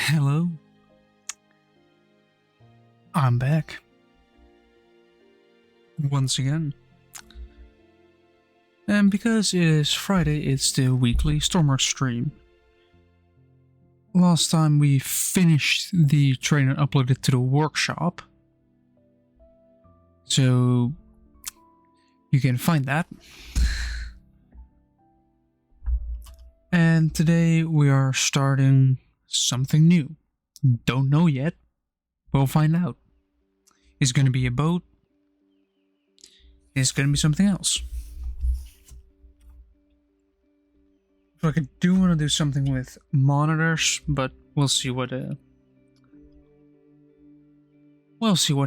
Hello, I'm back once again. And because it is Friday, it's the weekly stormworks stream. Last time we finished the train and uploaded it to the workshop. So you can find that. And today we are starting something new. Don't know yet. We'll find out. It's gonna be a boat. It's gonna be something else. Like I do want to do something with monitors, but we'll see what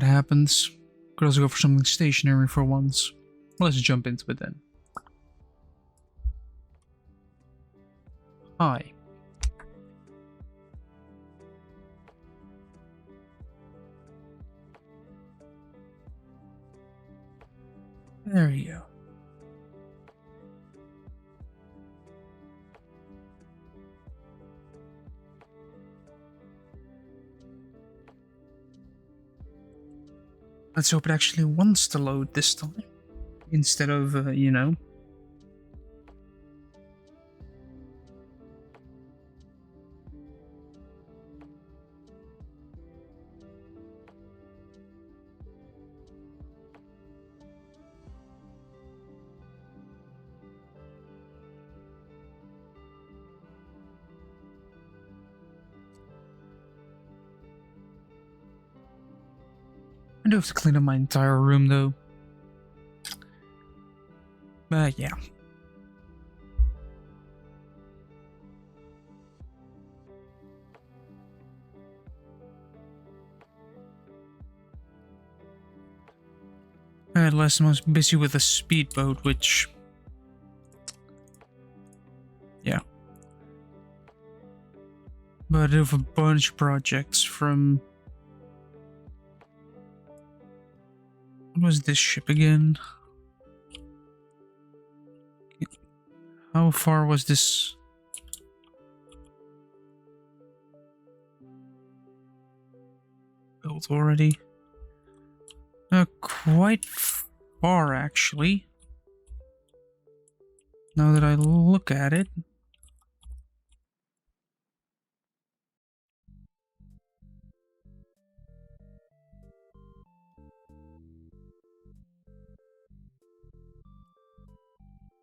happens. Could also go for something stationary for once. Let's jump into it then. Hi. There you go. Let's hope it actually wants to load this time. Instead of, you know. I do have to clean up my entire room though. But yeah. Last time I was busy with a speedboat, which... yeah. But I have a bunch of projects from... what was this ship again? How far was this? Built already? Quite far actually. Now that I look at it.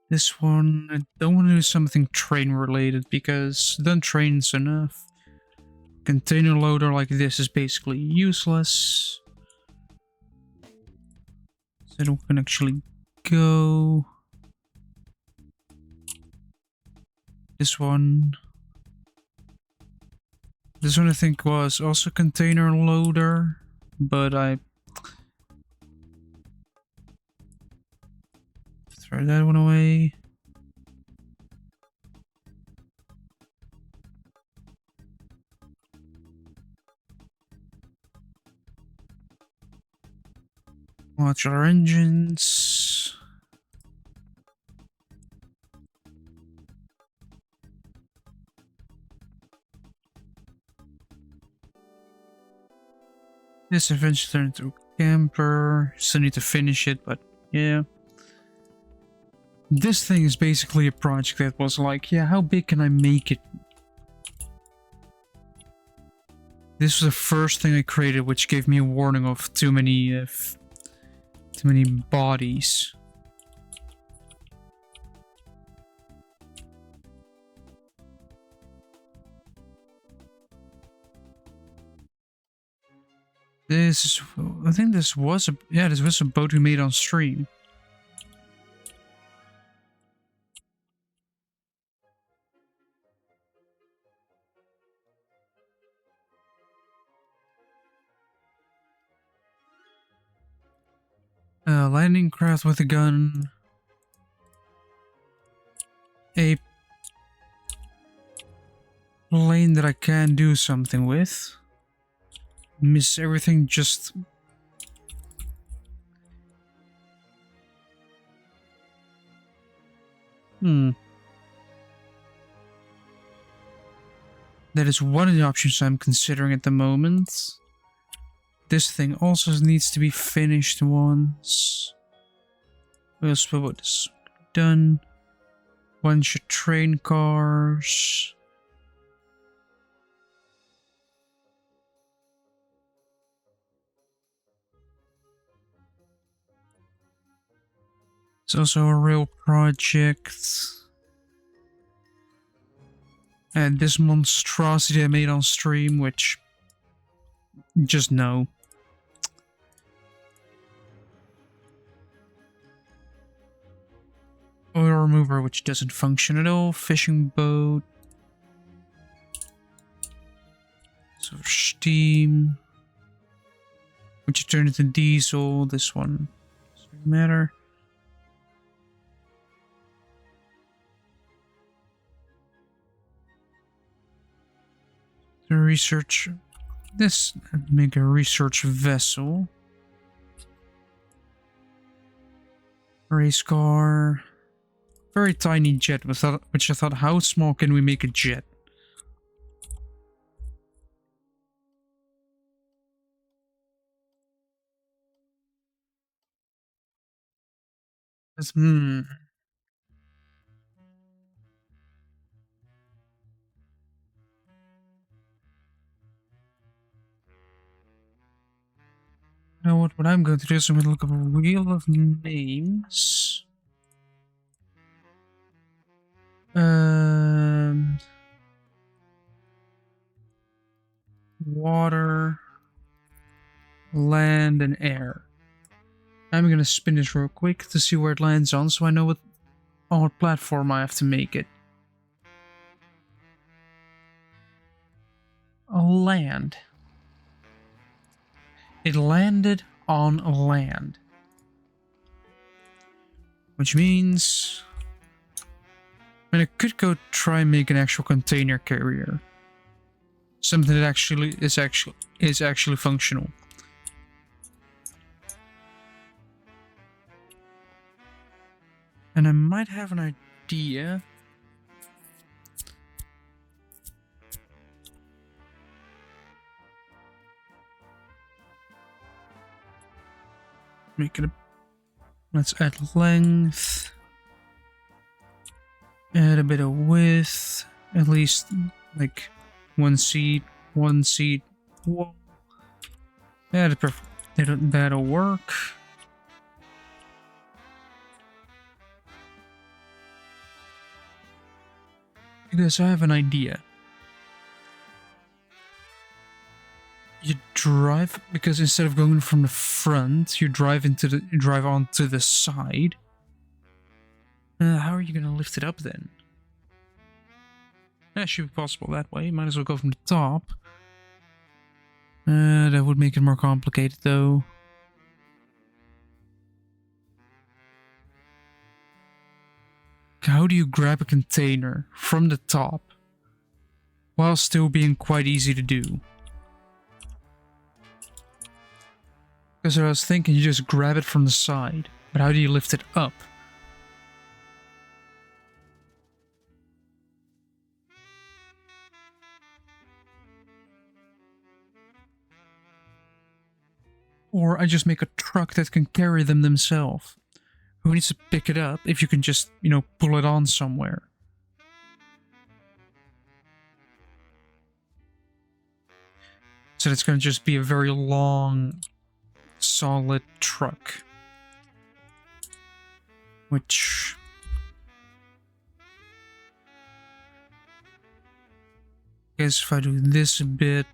This one, I don't want to do something train related because done trains enough. Container loader like this is basically useless. So it can actually go. This one. This one I think was also container loader, but I throw that one away. Modular engines. This eventually turned into a camper. Still need to finish it, but yeah. This thing is basically a project that was like, yeah, how big can I make it? This was the first thing I created, which gave me a warning of too many bodies. This is, I think this was a, yeah, this was a boat we made on stream. Landing craft with a gun. A plane that I can do something with. Miss everything just... That is one of the options I'm considering at the moment. This thing also needs to be finished once. We'll put this done. Bunch of train cars. It's also a real project. And this monstrosity I made on stream, which... just no. Oil remover, which doesn't function at all. Fishing boat. So steam. Which you turn into diesel. This one doesn't matter. The research. This make a research vessel. Race car. Very tiny jet, which I thought, how small can we make a jet? You know what I'm going to do is I'm going to look up a wheel of names. Water, land, and air. I'm gonna spin this real quick to see where it lands on, so I know on what platform I have to make it. Land. It landed on land. Which means... I mean, I could go try and make an actual container carrier. Something that actually is actually functional. And I might have an idea. Make it a... Let's add length. Add a bit of width. At least, like, one seat. Whoa. Yeah, that'll work. Because I have an idea. You drive, because instead of going from the front, you drive onto the side. How are you gonna lift it up then? That should be possible that way. Might as well go from the top. That would make it more complicated though. How do you grab a container from the top while still being quite easy to do? Because I was thinking you just grab it from the side, but how do you lift it up? Or I just make a truck that can carry them themselves. Who needs to pick it up if you can just, you know, pull it on somewhere? So it's going to just be a very long, solid truck. Which... I guess if I do this a bit...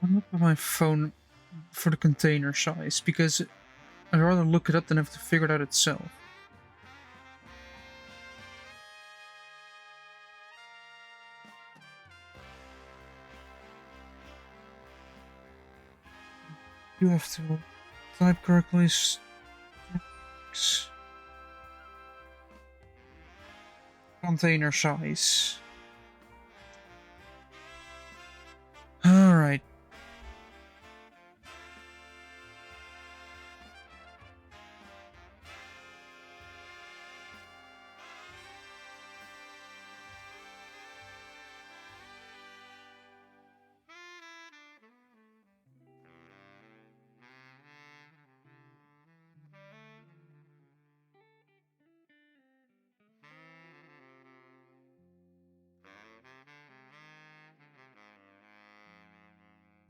I'm up on my phone for the container size, because I'd rather look it up than have to figure it out itself. You have to type correctly. container size. Alright.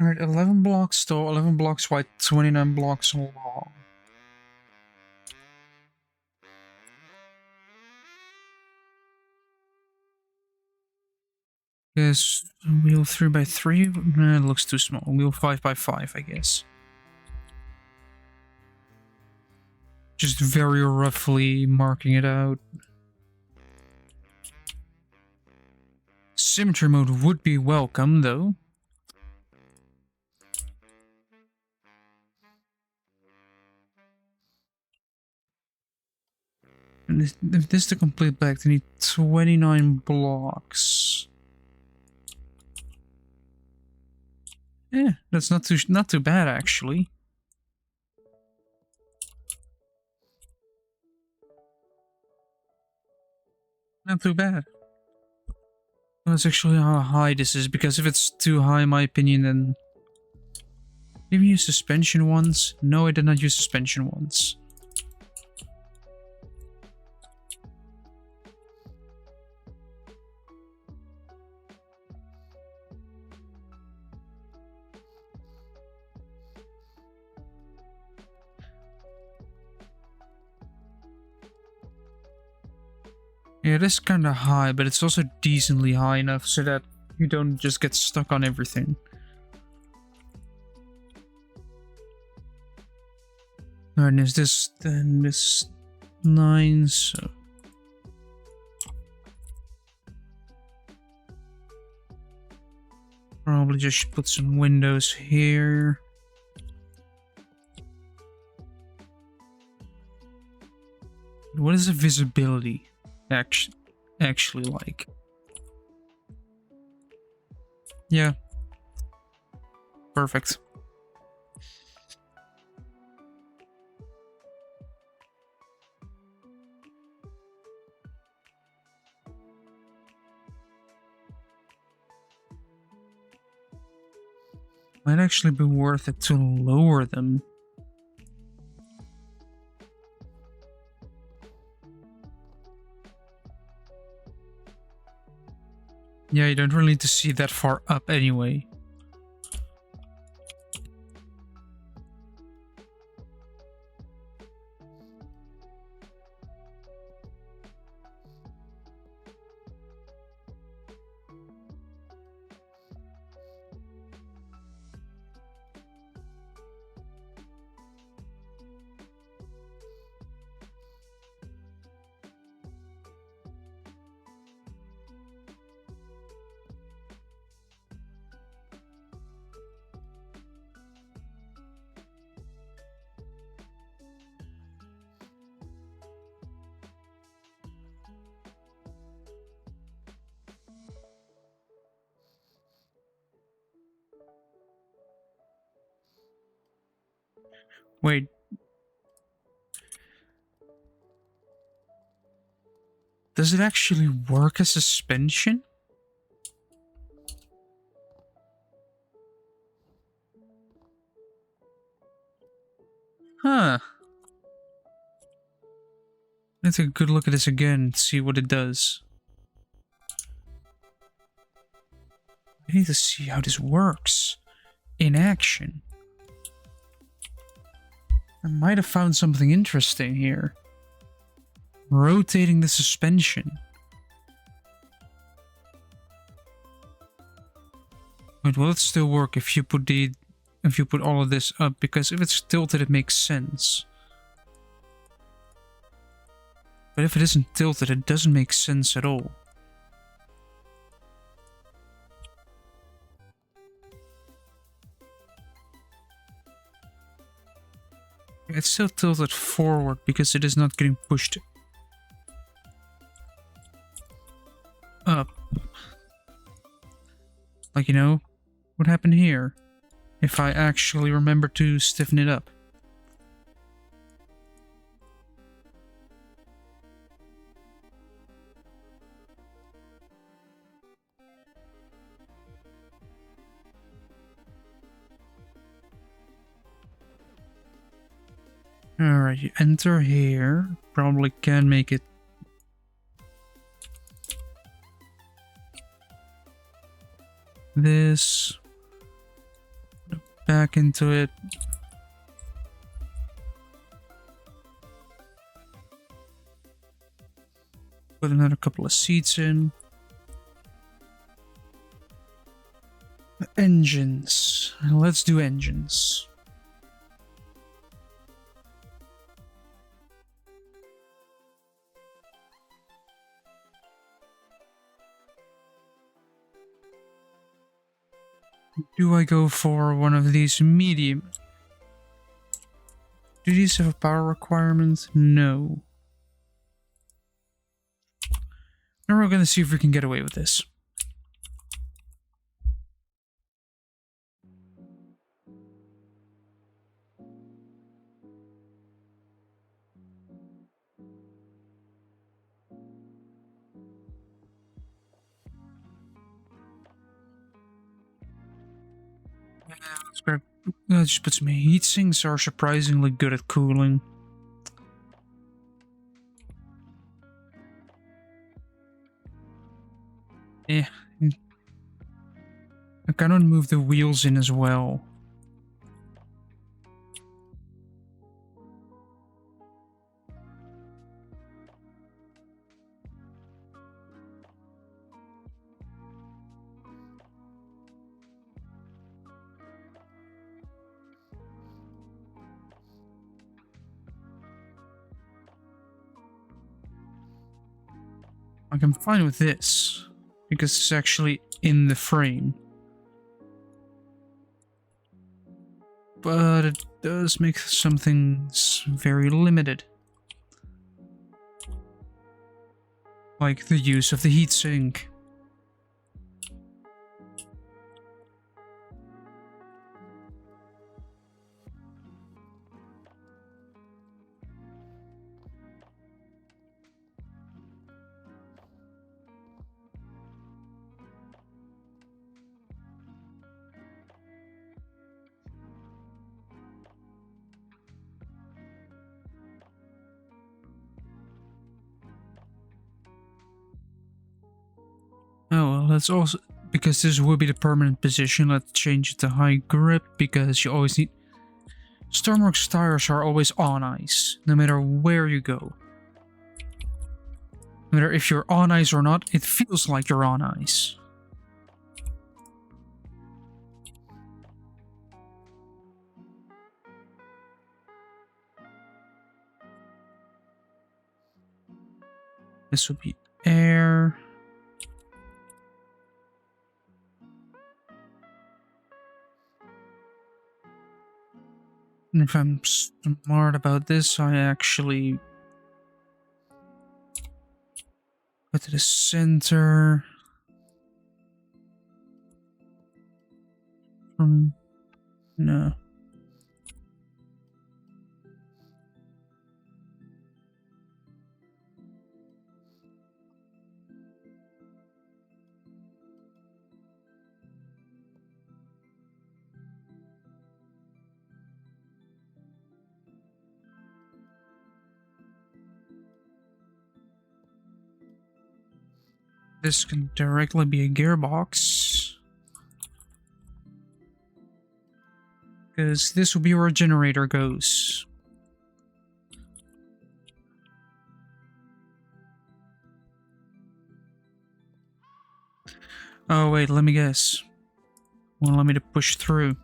Alright, 11 blocks tall, 11 blocks wide, 29 blocks long. Guess wheel 3x3? Nah, it looks too small. Wheel 5x5, I guess. Just very roughly marking it out. Symmetry mode would be welcome, though. And if this is the complete back, they need 29 blocks. Yeah, that's not too bad actually. Not too bad. That's actually how high this is, because if it's too high in my opinion, then... Did we use suspension once? No, I did not use suspension once. Yeah, it is kind of high, but it's also decently high enough so that you don't just get stuck on everything. Alright, is this then this 9, so... Probably just put some windows here. What is the visibility actually like? Yeah. Perfect. Might actually be worth it to lower them. Yeah, you don't really need to see that far up anyway. Wait. Does it actually work as suspension? Huh. Let's take a good look at this again and see what it does. I need to see how this works in action. I might have found something interesting here. Rotating the suspension. But will it still work if you put all of this up? Because if it's tilted, it makes sense. But if it isn't tilted, it doesn't make sense at all. It's still tilted forward because it is not getting pushed. up. Like, you know, what happened here? If I actually remember to stiffen it up. Alright, you enter here. Probably can make it. This. Back into it. Put another couple of seats in. Engines. Let's do engines. Do I go for one of these medium? Do these have a power requirement? No. Now we're gonna see if we can get away with this. Let's just put some heat sinks are surprisingly good at cooling. Yeah. I cannot move the wheels in as well. Like, I'm fine with this, because it's actually in the frame. But it does make some things very limited. Like the use of the heatsink. Oh, well, let's also, because this will be the permanent position, let's change it to high grip, because you always need... Stormworks tires are always on ice, no matter where you go. No matter if you're on ice or not, it feels like you're on ice. This would be air. And if I'm smart about this, I actually go to the center. No. This can directly be a gearbox. Because this will be where a generator goes. Oh wait, let me guess. Won't allow me to push through.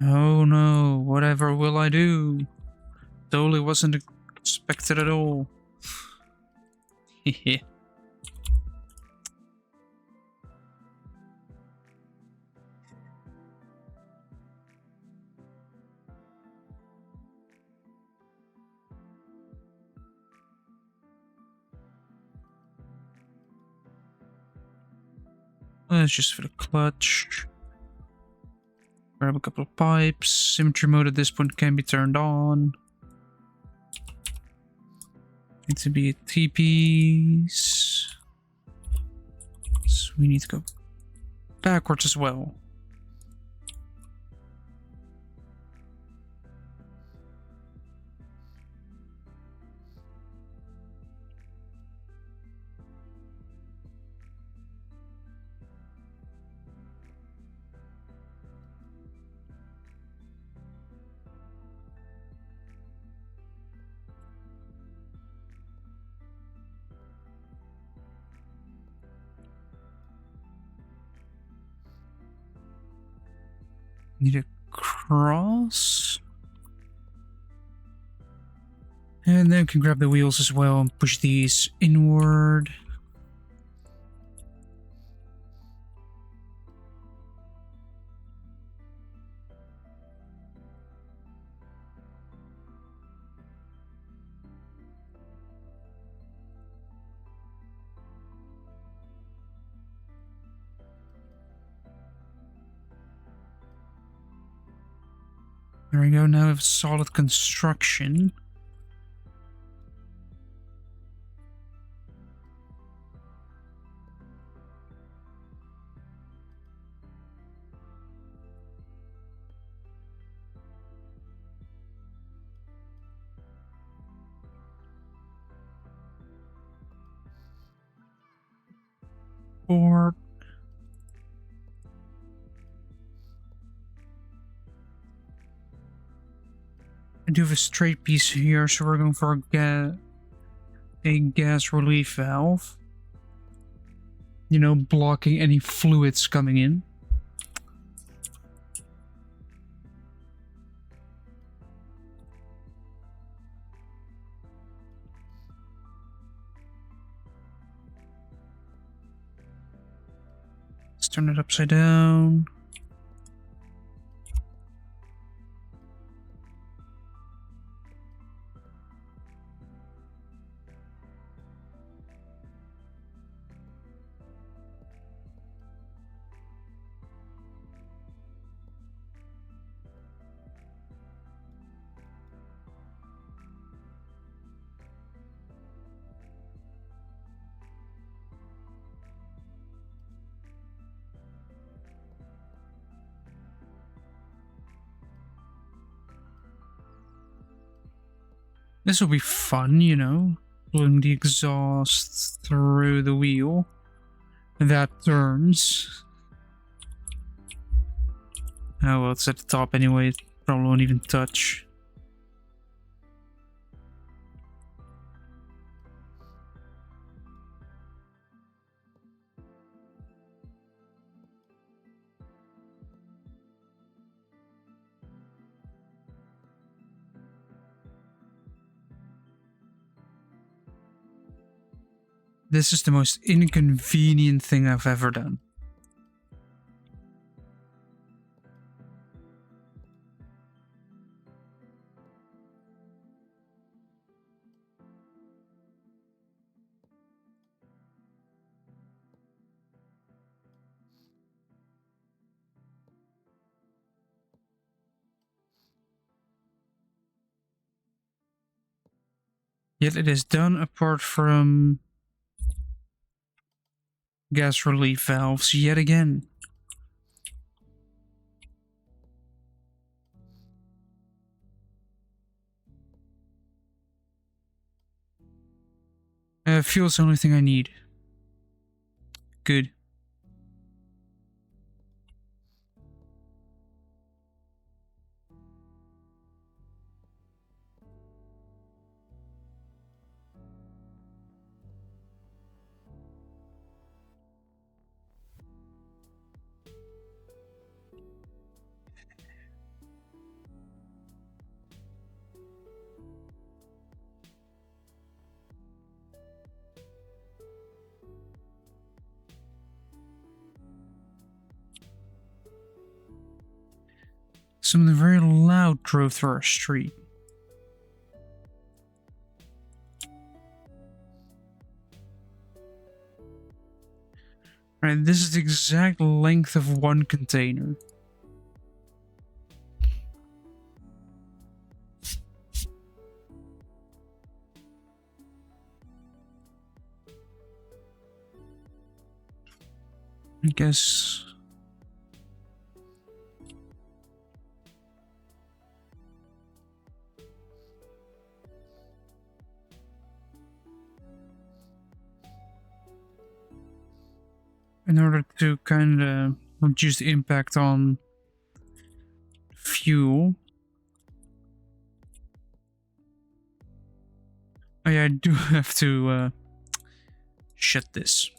Oh no, whatever will I do? Totally wasn't expected at all. Hehe. Let's just for the clutch. Grab a couple of pipes. Symmetry mode at this point can be turned on. Need to be at TPs. So we need to go backwards as well. Need a cross. And then we can grab the wheels as well and push these inward. There we go, now we have solid construction. Or I do have a straight piece here, so we're going for a gas relief valve. You know, blocking any fluids coming in. Let's turn it upside down. This will be fun, you know, blowing the exhaust through the wheel. That turns. Oh well, it's at the top anyway, it probably won't even touch. This is the most inconvenient thing I've ever done. Yet it is done apart from gas relief valves yet again. Fuel's the only thing I need. Good. Something very loud drove through our street. Right, this is the exact length of one container. I guess. In order to kind of reduce the impact on fuel. Oh yeah, I do have to shut this.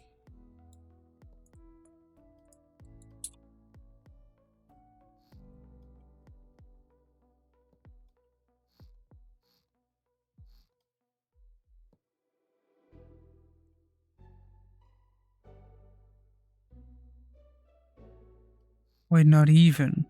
Wait, not even.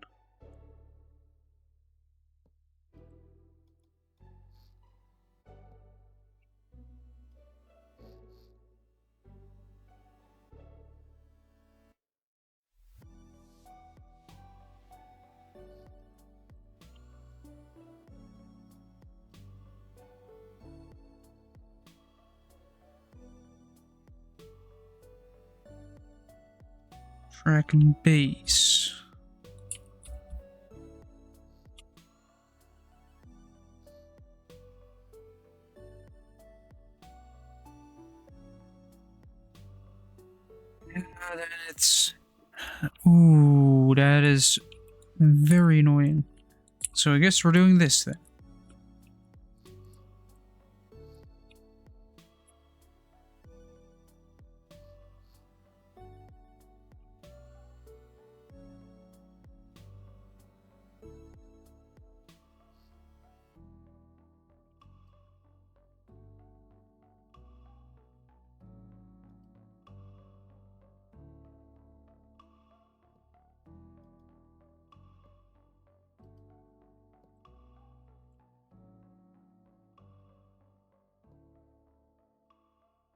Track and base. Yeah, then it's... Ooh, that is very annoying. So I guess we're doing this then.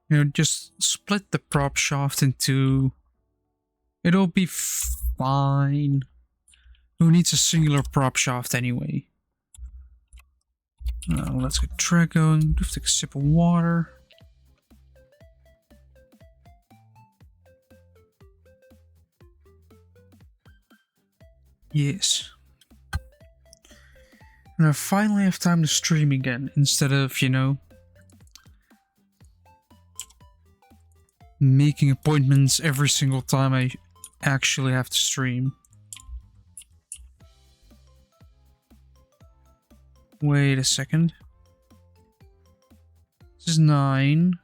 You know, just split the prop shaft into... It'll be fine. Who needs a singular prop shaft anyway? Let's get track going. Just take a sip of water. Yes. And I finally have time to stream again, instead of, you know, making appointments every single time I actually have to stream. Wait a second. This is 9.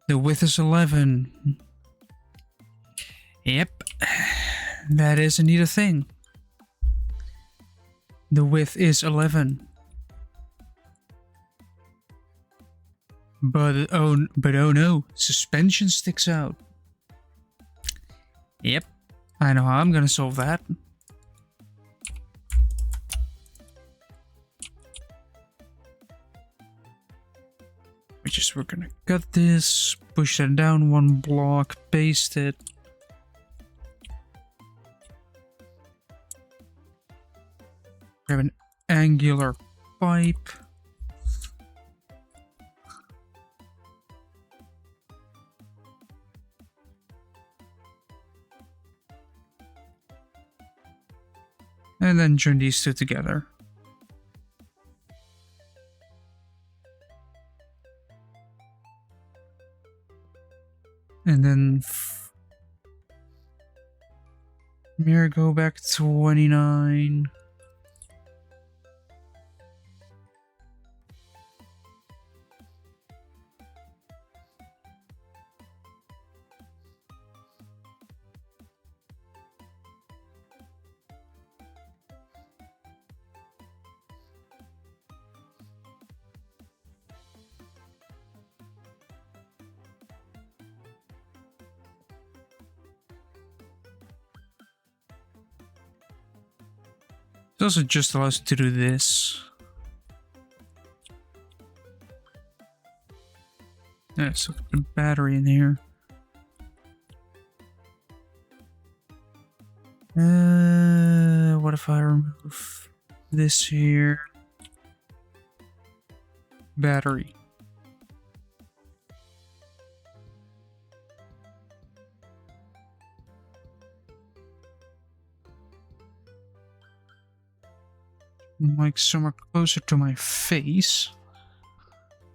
The width is 11. Yep. That is indeed a thing. The width is 11. But oh no, suspension sticks out. Yep. I know how I'm gonna solve that. We're gonna cut this, push that down 1 block, paste it. Grab an angular pipe. And then join these two together. And then mirror go back 29. It also just allows you to do this. Yeah, so put a battery in here. What if I remove this here? Battery. Like somewhere closer to my face.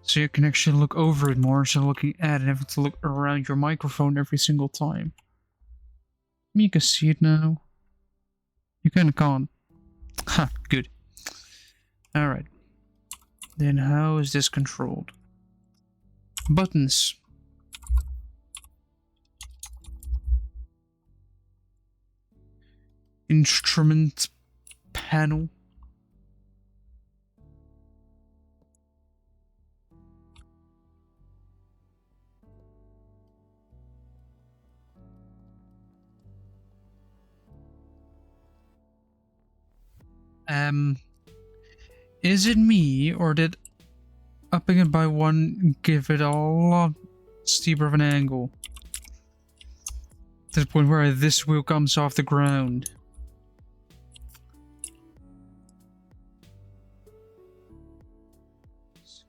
So you can actually look over it more instead of looking at it, having to look around your microphone every single time. You can see it now. You kinda can't. Ha, good. Alright. Then how is this controlled? Buttons. Instrument panel. Is it me, or did upping it by one give it a lot steeper of an angle? To the point where this wheel comes off the ground.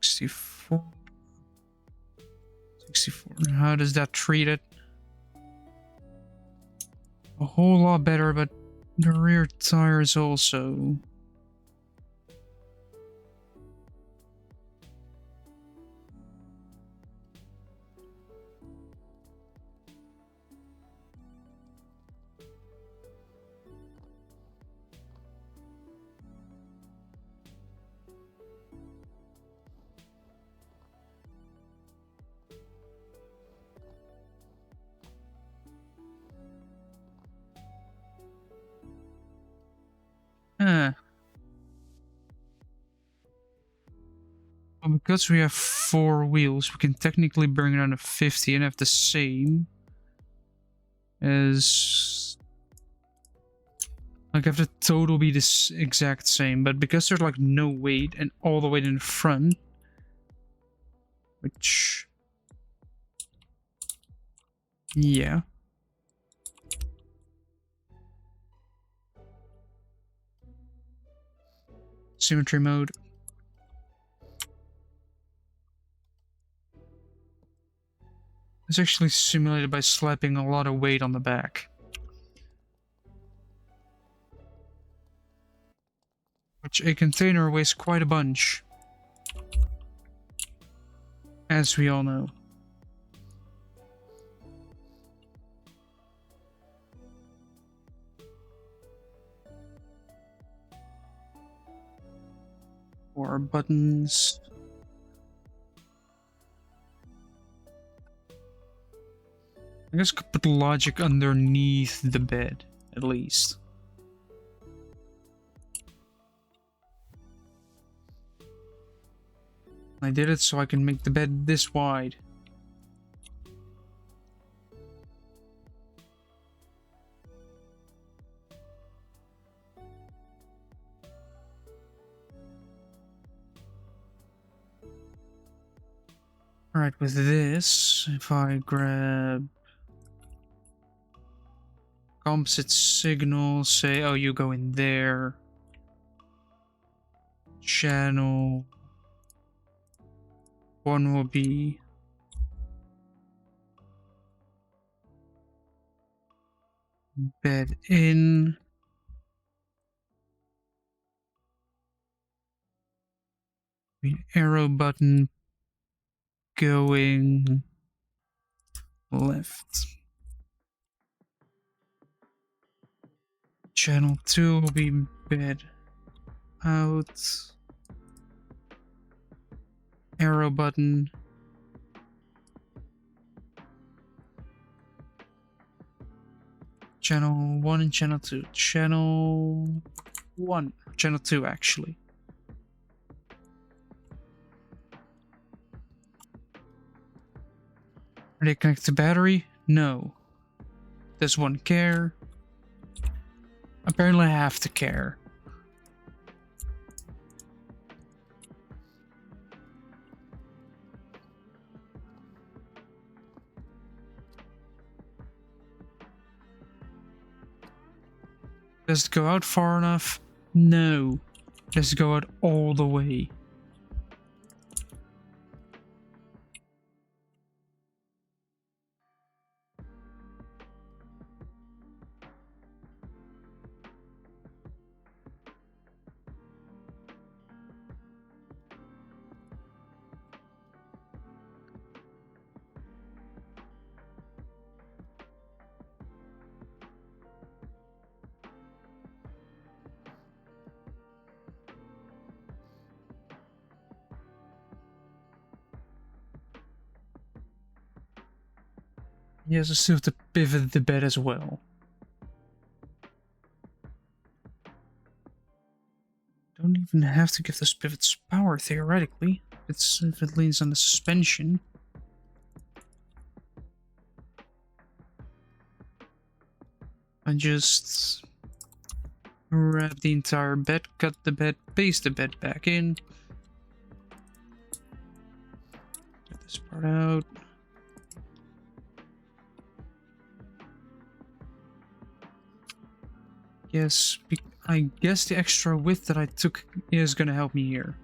$64. How does that treat it? A whole lot better, but the rear tires also. Well, because we have 4 wheels, we can technically bring it down to 50 and have the same as... Like, have the total be this exact same, but because there's like no weight and all the weight in the front, which... Yeah. Symmetry mode. It's actually simulated by slapping a lot of weight on the back. Which a container weighs quite a bunch. As we all know. Or buttons. I guess I could put logic underneath the bed, at least. I did it so I can make the bed this wide. Alright, with this, if I grab composite signal, say, oh, you go in there. Channel 1 will be bed in. Arrow button going left. Channel 2 will be bed out. Arrow button. Channel 1 and channel 2. Channel 1. Channel 2 actually. Are they connected to battery? No. Does one care? Apparently I have to care. Does it go out far enough? No. Does it go out all the way? Yes, I still have to pivot the bed as well. Don't even have to give those pivots power, theoretically. If it leans on the suspension. I just grab the entire bed, cut the bed, paste the bed back in. Get this part out. Yes, I guess the extra width that I took is gonna help me here.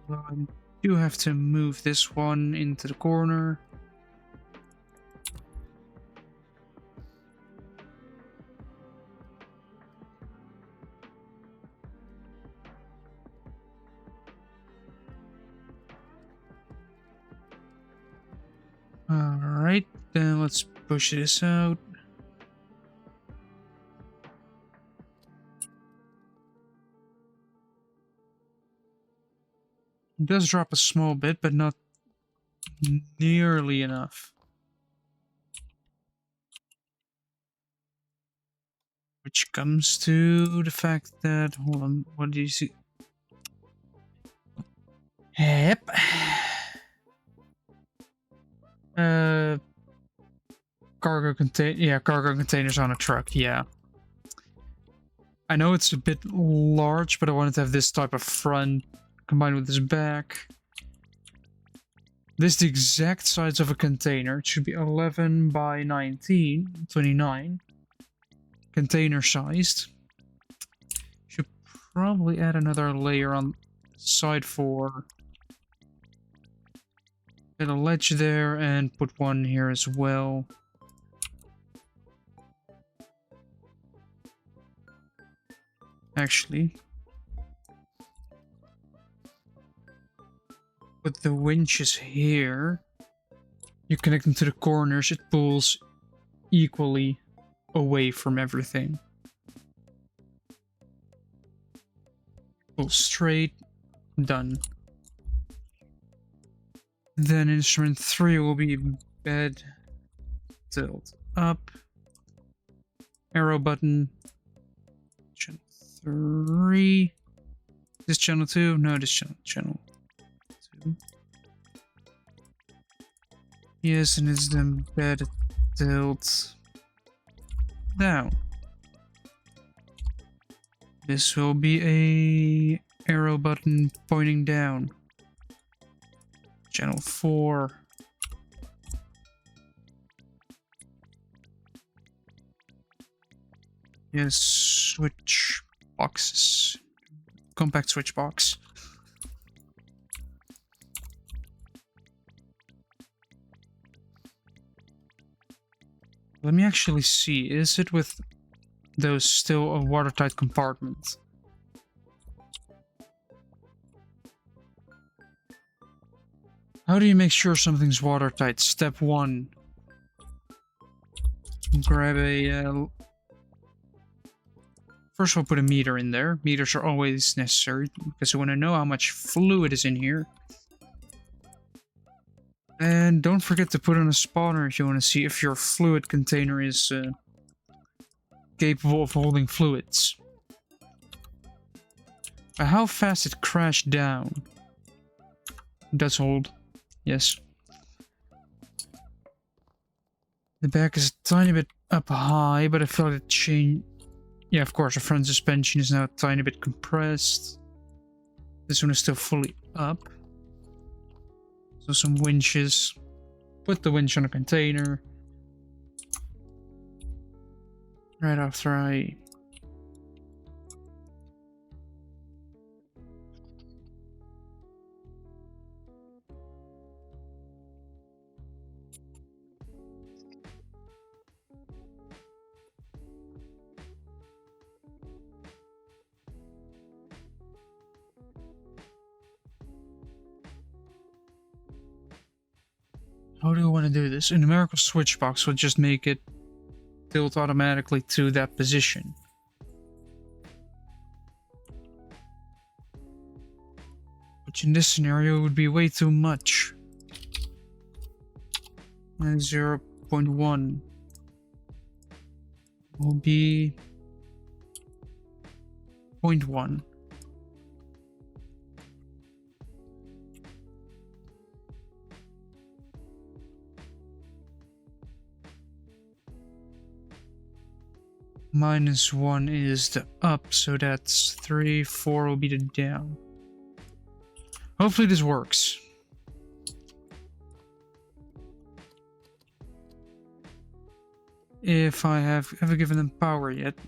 Well, I do have to move this one into the corner. Alright, then let's push this out. It does drop a small bit, but not nearly enough. Which comes to the fact that, hold on, what do you see? Yep. Cargo containers on a truck, yeah. I know it's a bit large, but I wanted to have this type of front combined with this back. This is the exact size of a container. It should be 11 by 19, 29. Container sized. Should probably add another layer on side 4. Get a ledge there and put one here as well. Actually, with the winches here, you connect them to the corners, it pulls equally away from everything. Pull straight, done. Then instrument 3 will be bed, tilt up, arrow button, channel 3. This channel 2? No, this channel 2. Yes, and it's then bed, tilt down. This will be a arrow button pointing down. Channel 4. Yes, switch boxes. Compact switch box. Let me actually see. Is it with those still a watertight compartment? How do you make sure something's watertight? Step 1. Grab a... First we'll put a meter in there. Meters are always necessary because you want to know how much fluid is in here. And don't forget to put on a spawner if you want to see if your fluid container is capable of holding fluids. How fast it crashed down. It does hold. Yes. The back is a tiny bit up high, but I felt it change. Yeah, of course, the front suspension is now a tiny bit compressed. This one is still fully up. So some winches. Put the winch on a container. Right after I... How do I want to do this? A numerical switch box would just make it tilt automatically to that position. Which in this scenario would be way too much. And 0.1 will be 0.1. -1 is the up, so that's 3, 4 will be the down. Hopefully this works. If I have ever given them power yet.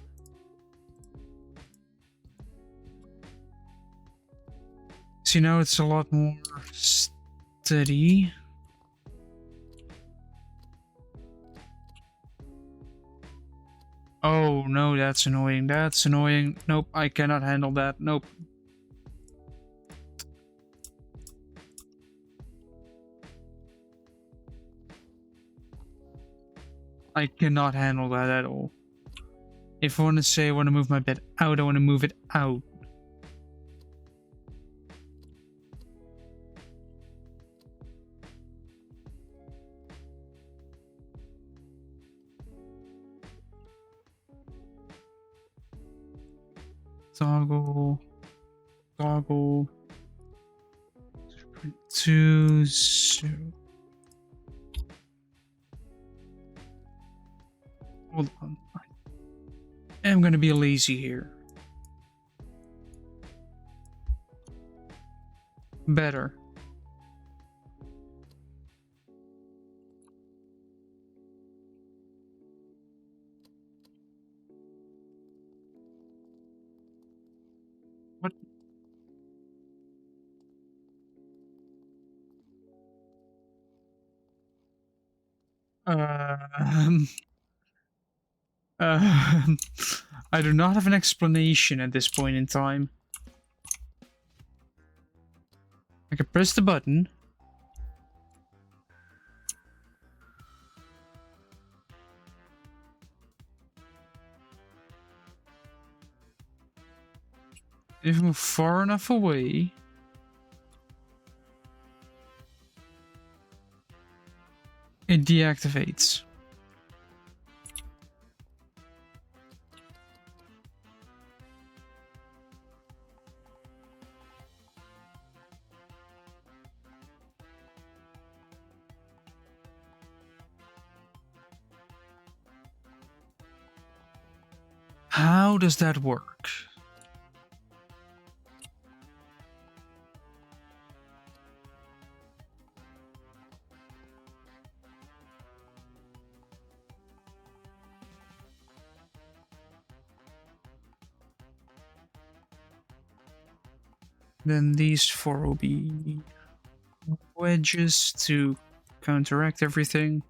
See, now it's a lot more steady. Oh no, that's annoying. That's annoying. Nope, I cannot handle that. Nope. I cannot handle that at all. If I want to say I want to move my bed out, I want to move it out. Toggle. 0.2, 0. Hold on. I'm gonna be lazy here. Better. What? I do not have an explanation at this point in time. I can press the button. If I move far enough away, it deactivates. How does that work? Then these 4 will be wedges to counteract everything.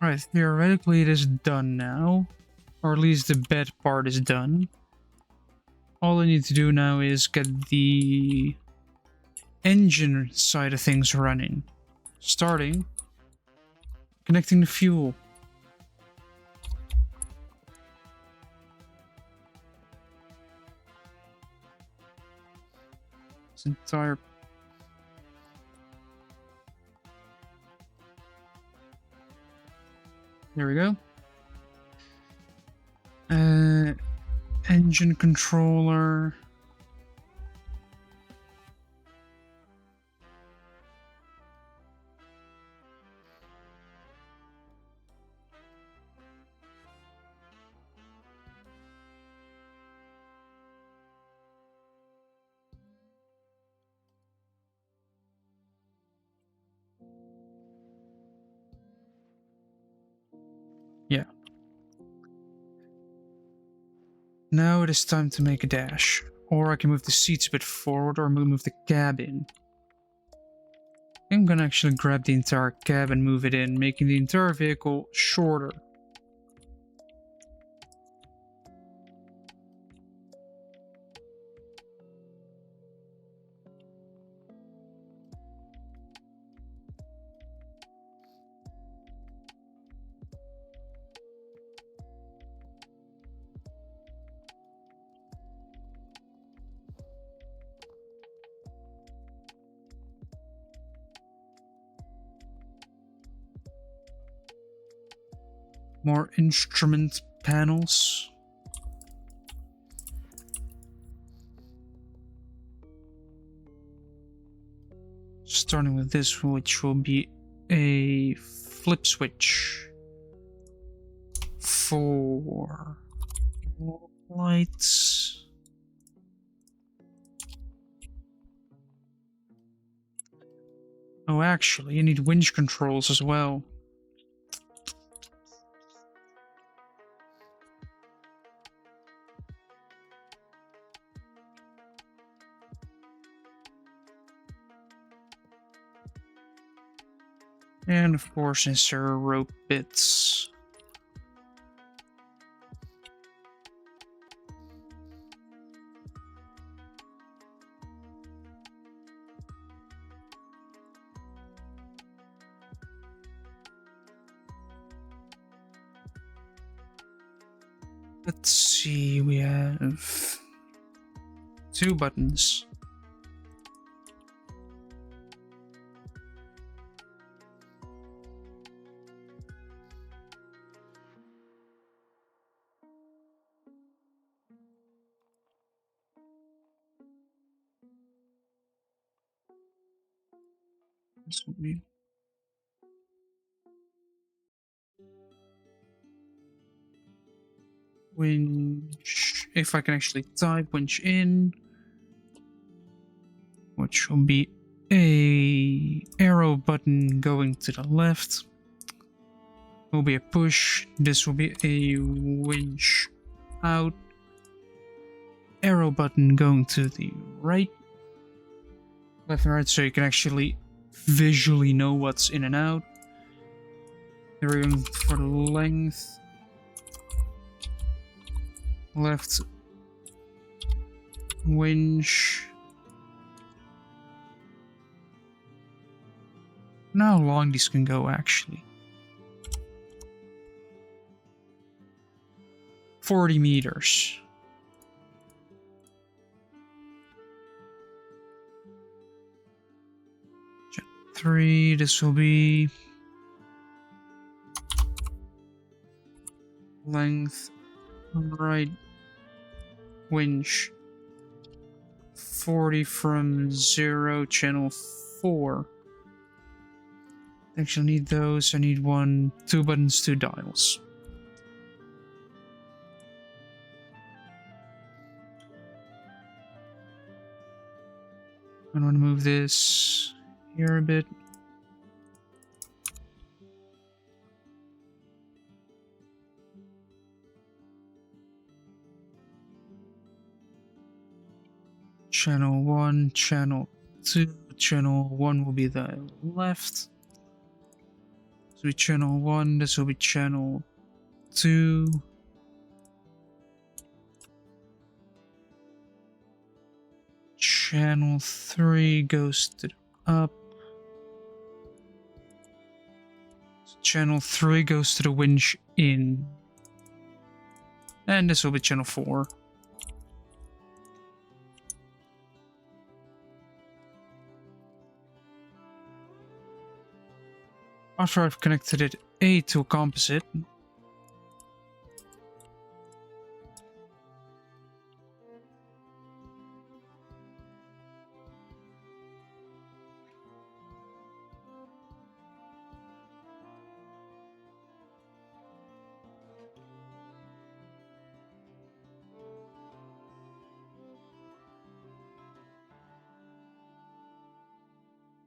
Right, theoretically it is done now. Or at least the bed part is done. All I need to do now is get the engine side of things running. Starting. Connecting the fuel. This entire... There we go. Engine controller. Yeah. Now it is time to make a dash. Or I can move the seats a bit forward, or move the cab in. I'm gonna actually grab the entire cab and move it in, making the entire vehicle shorter. More instrument panels. Starting with this, which will be a flip switch for lights. Oh, actually, you need winch controls as well. And of course, insert rope bits. Let's see, we have 2 buttons. This will be winch, if I can actually type winch in, which will be a arrow button going to the left, will be a push, this will be a winch out, arrow button going to the right, left and right, so you can actually visually know what's in and out. There we go for the length. Left winch. Now how long these can go actually. 40 meters. Gen 3, this will be length right winch 40 from 0, channel 4. Actually need those. I need 2 buttons, 2 dials. I want to move this here a bit. Channel 1, channel 2. Channel 1 will be the left. This will be channel 1, this will be channel 2. Channel 3 goes to the up. Channel 3 goes to the winch in. And this will be channel 4. After I've connected it A to a composite,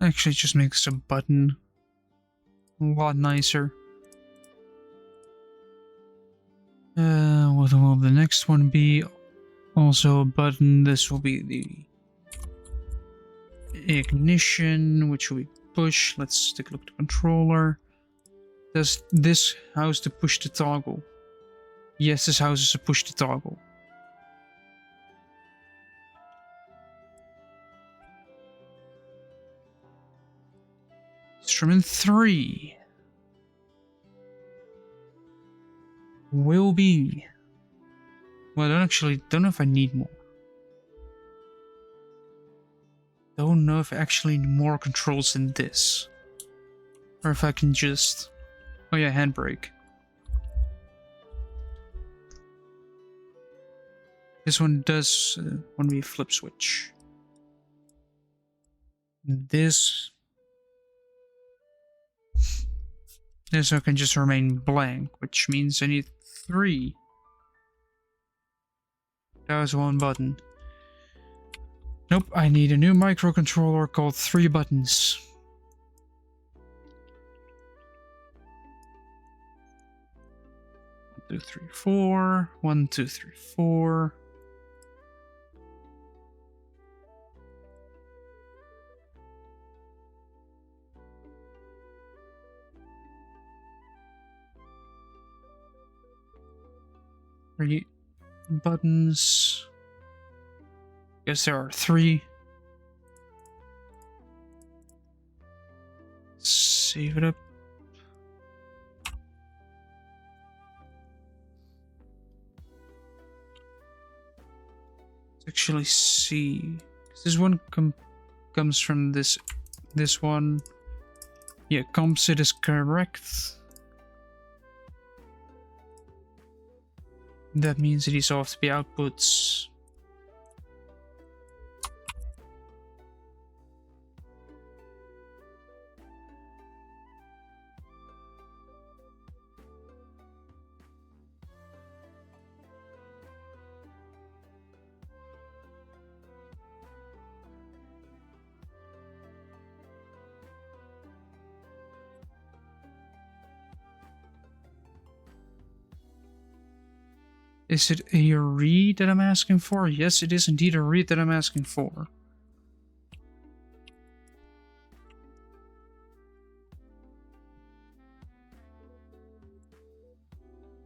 actually it just makes a button a lot nicer. What will the next one be? Also a button. This will be the ignition, which will be push. Let's take a look at the controller. Does this house to push the toggle? Yes, this house is to push the toggle. Instrument 3 will be... Well, I don't know if I need more. Don't know if I actually need more controls than this. Or if I can just... Oh yeah, handbrake. This one does want to be a flip switch. This one can just remain blank, which means I need 3. That was 1 button. Nope, I need a new microcontroller called 3 buttons. One, 2, 3, 4. 1, 2, 3, 4. Three buttons. Guess there are 3. Save it up. Let's actually see. This one comes from this one. Yeah, composite is correct. That means that these all have to be outputs. Is it a read that I'm asking for? Yes, it is indeed a read that I'm asking for.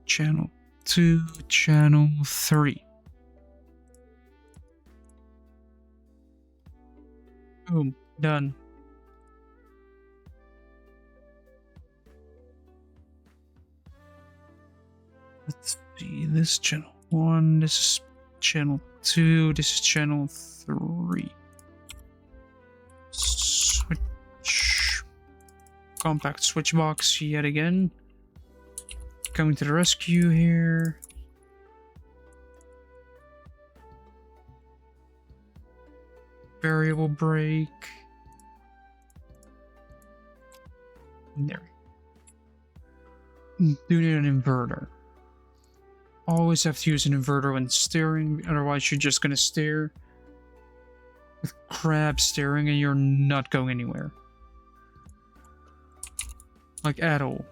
Channel 2, channel 3. Boom, done. Let's see, this channel 1, this is channel 2, this is channel 3. Switch. Compact switch box yet again. Coming to the rescue here. Variable brake. There. Do need an inverter. Always have to use an inverter when steering, otherwise you're just gonna steer with crab steering and you're not going anywhere. Like at all.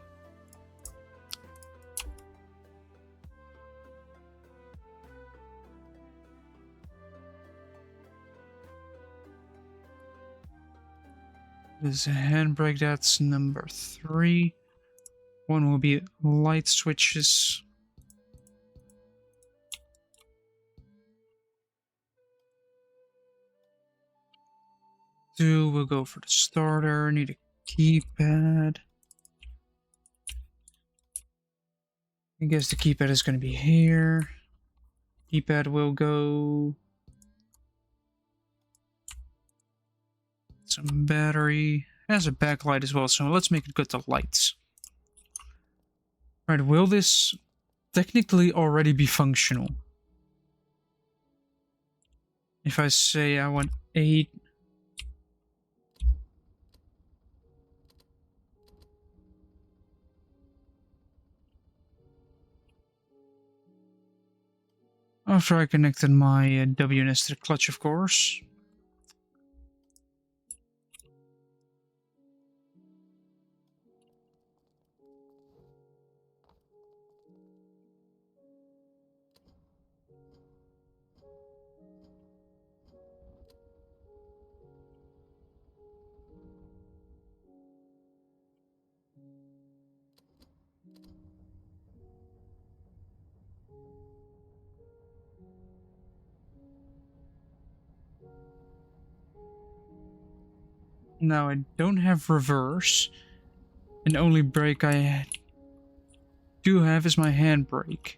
There's a handbrake, that's number 3. 1 will be light switches. 2 will go for the starter. Need a keypad. I guess the keypad is going to be here. Keypad will go. Some battery. It has a backlight as well, so let's make it good to lights. Right, will this technically already be functional? If I say I want 8... After I connected my WNS to the clutch, of course. Now I don't have reverse, and only brake I do have is my handbrake.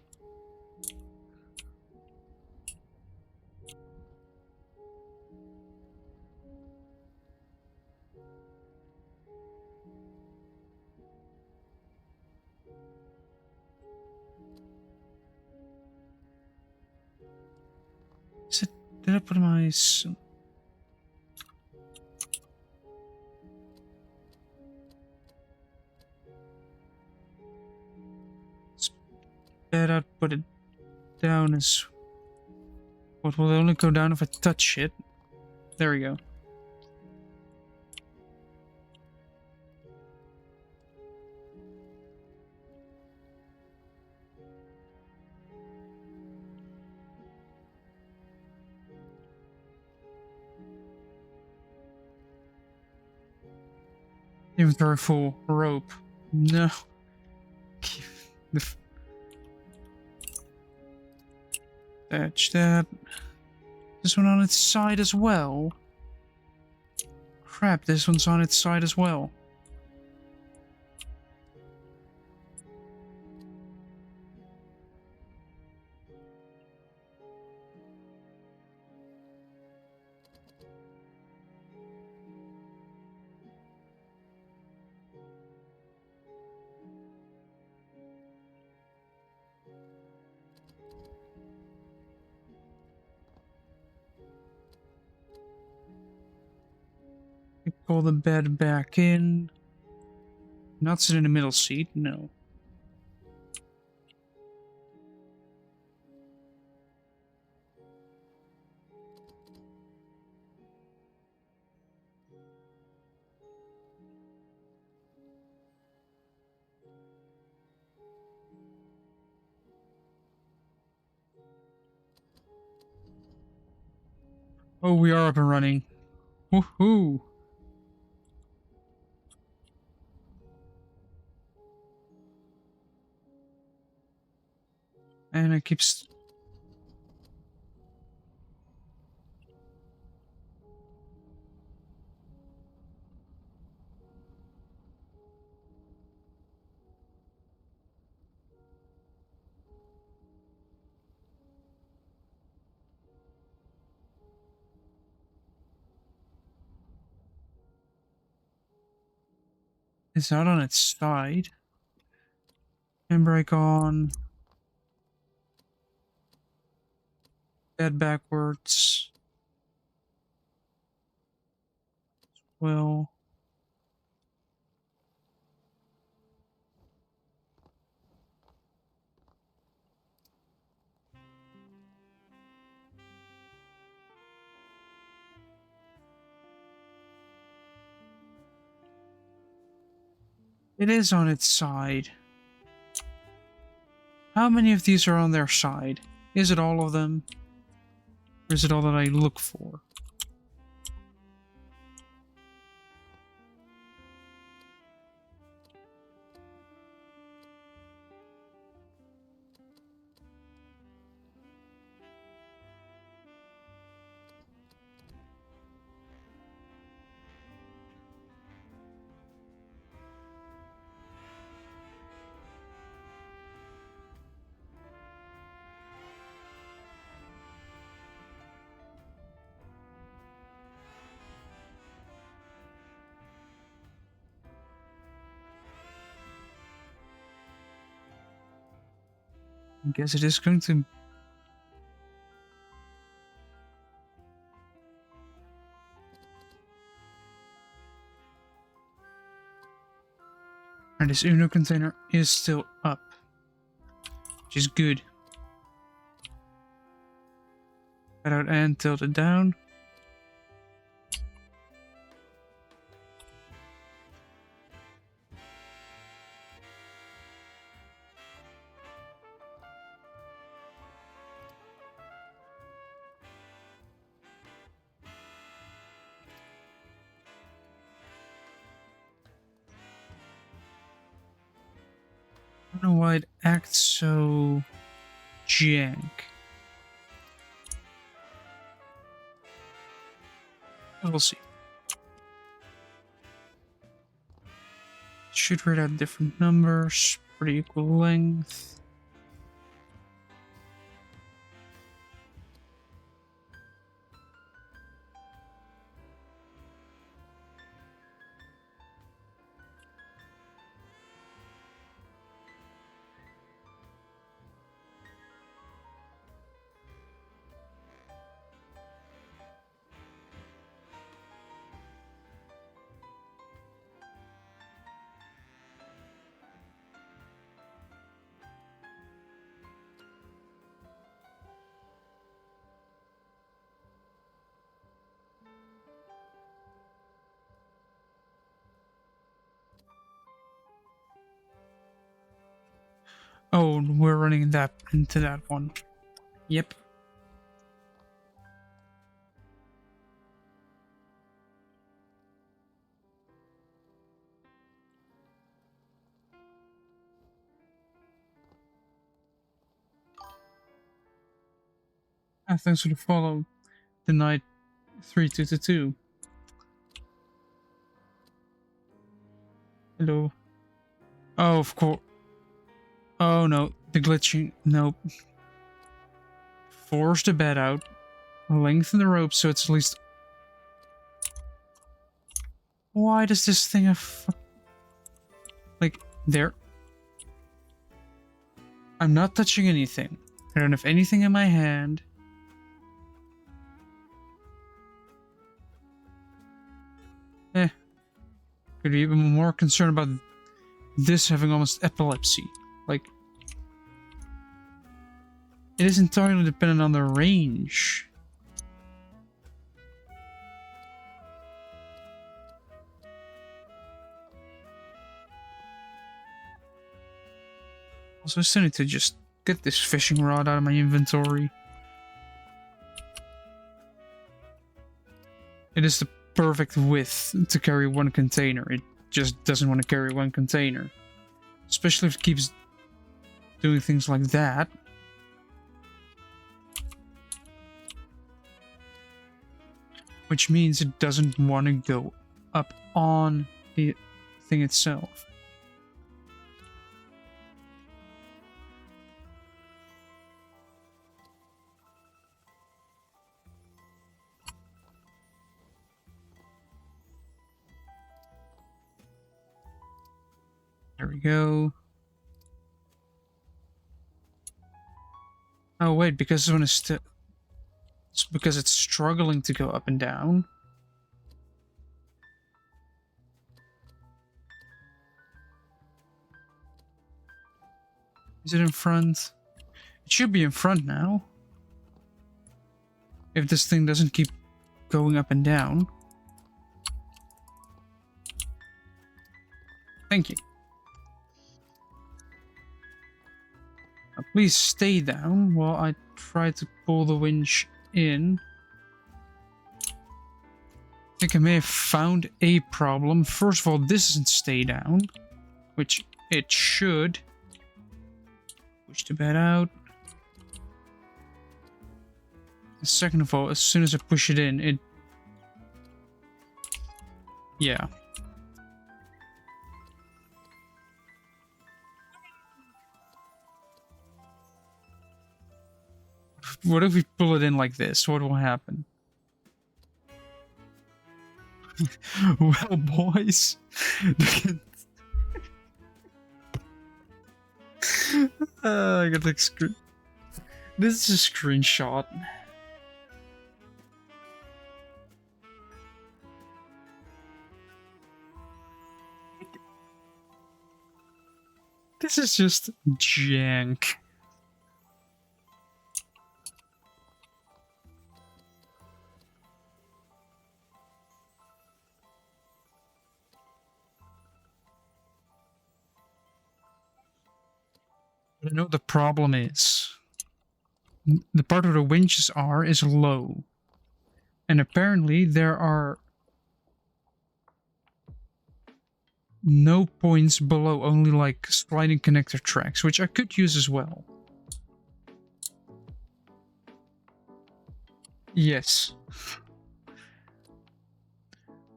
Is it, did I put my... Better I'd put it down as... What will only go down if I touch it? There we go. Inventory full. Rope. No. Attach that. This one on its side as well. Crap, this one's on its side as well. Pull the bed back in. Not sit in the middle seat, no. Oh, we are up and running. Woohoo! And it keeps... It's not on its side. Handbrake on. Bed backwards. Well... It is on its side. How many of these are on their side? Is it all of them? Or is it all that I look for? I guess it is going to... And this Uno container is still up, which is good. Cut out and tilt it down. I don't know why it acts so jank. We'll see. Should read out different numbers, pretty equal length. Oh, we're running into that one. Yep. Thanks for the follow. The night 3222. Hello. Oh, of course. Oh no, the glitching. Nope. Force the bed out. Lengthen the rope so it's at least. Why does this thing have. Like, there. I'm not touching anything. I don't have anything in my hand. Could be even more concerned about this having almost epilepsy. Like, it is entirely dependent on the range. Also, I still need to just get this fishing rod out of my inventory. It is the perfect width to carry one container. It just doesn't want to carry one container. Especially if it keeps doing things like that. Which means it doesn't want to go up on the thing itself. There we go. Oh wait, because when it's because it's struggling to go up and down. Is it in front? It should be in front now. If this thing doesn't keep going up and down. Thank you. Now please stay down while I try to pull the winch in. I think I may have found a problem. First of all, this doesn't stay down, which it should. Push the bed out. Second of all, as soon as I push it in, it... Yeah. What if we pull it in like this? What will happen? Well, boys. I got the screen. This is a screenshot. This is just jank. I know the problem is. The part where the winches are is low. And apparently there are no points below, only like sliding connector tracks, which I could use as well. Yes.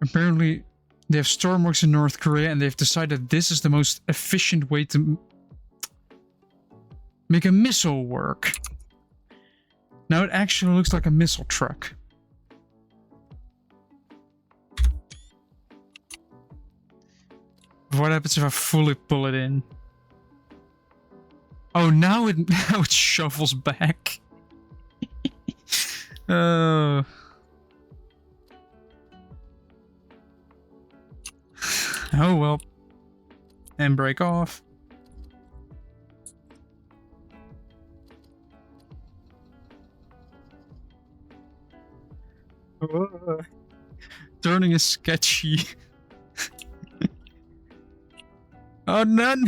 Apparently they have stormworks in North Korea and they've decided this is the most efficient way to make a missile work. Now it actually looks like a missile truck. What happens if I fully pull it in? Oh, now it shovels back. Oh well. And break off. Turning is sketchy. Oh, none.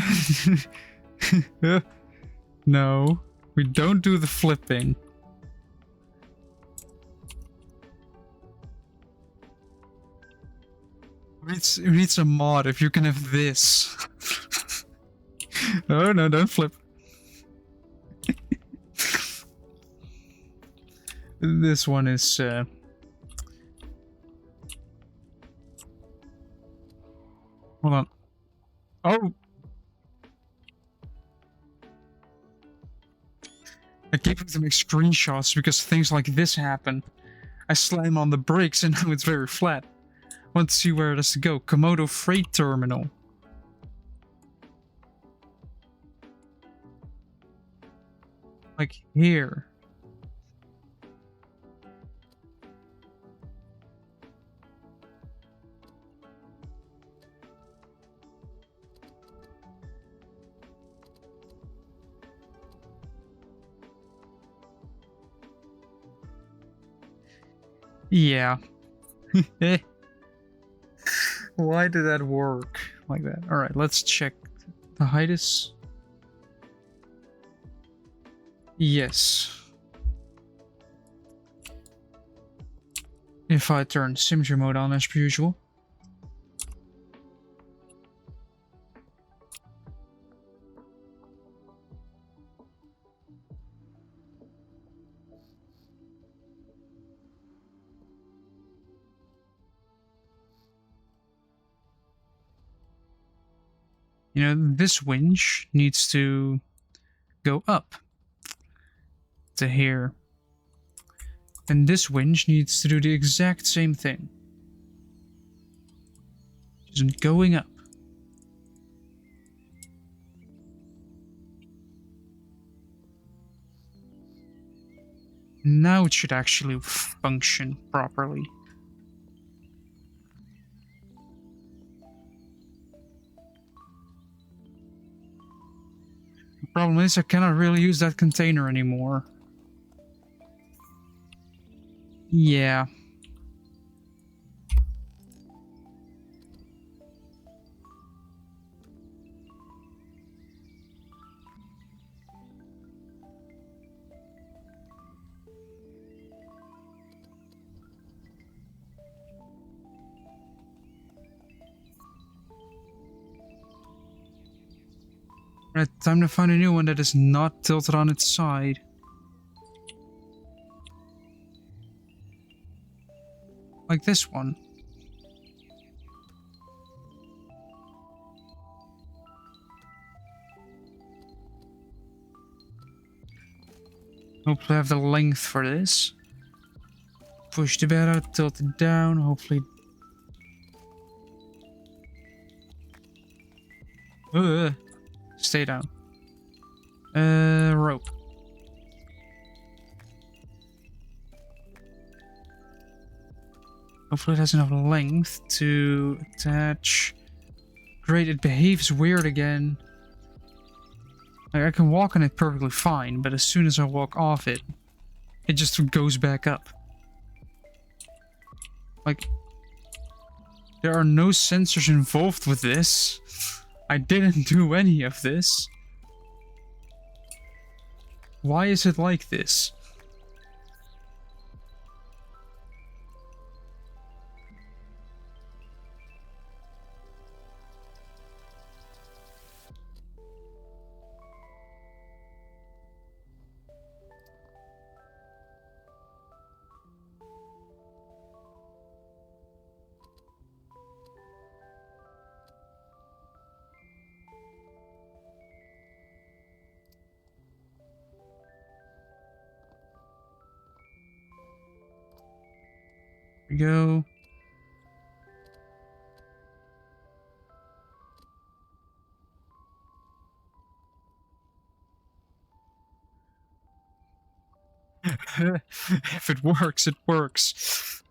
No, we don't do the flipping. We need some mod if you can have this. Oh no, don't flip. This one is hold on. Oh, I keep having to make screenshots because things like this happen. I slam on the brakes and now it's very flat. Want to see where it has to go. Komodo Freight Terminal. Like here. Yeah. Why did that work like that? Alright, let's check. The height is... Yes. If I turn symmetry mode on as per usual. You know, this winch needs to go up to here. And this winch needs to do the exact same thing. Just going up. Now it should actually function properly. The problem is I cannot really use that container anymore. Yeah. Right, time to find a new one that is not tilted on its side. Like this one. Hopefully I have the length for this. Push the bed out, tilt it down, hopefully... Stay down. Rope. Hopefully it has enough length to attach. Great, it behaves weird again. Like, I can walk on it perfectly fine, but as soon as I walk off it, it just goes back up. Like, there are no sensors involved with this. I didn't do any of this. Why is it like this? Here we go. If it works, it works.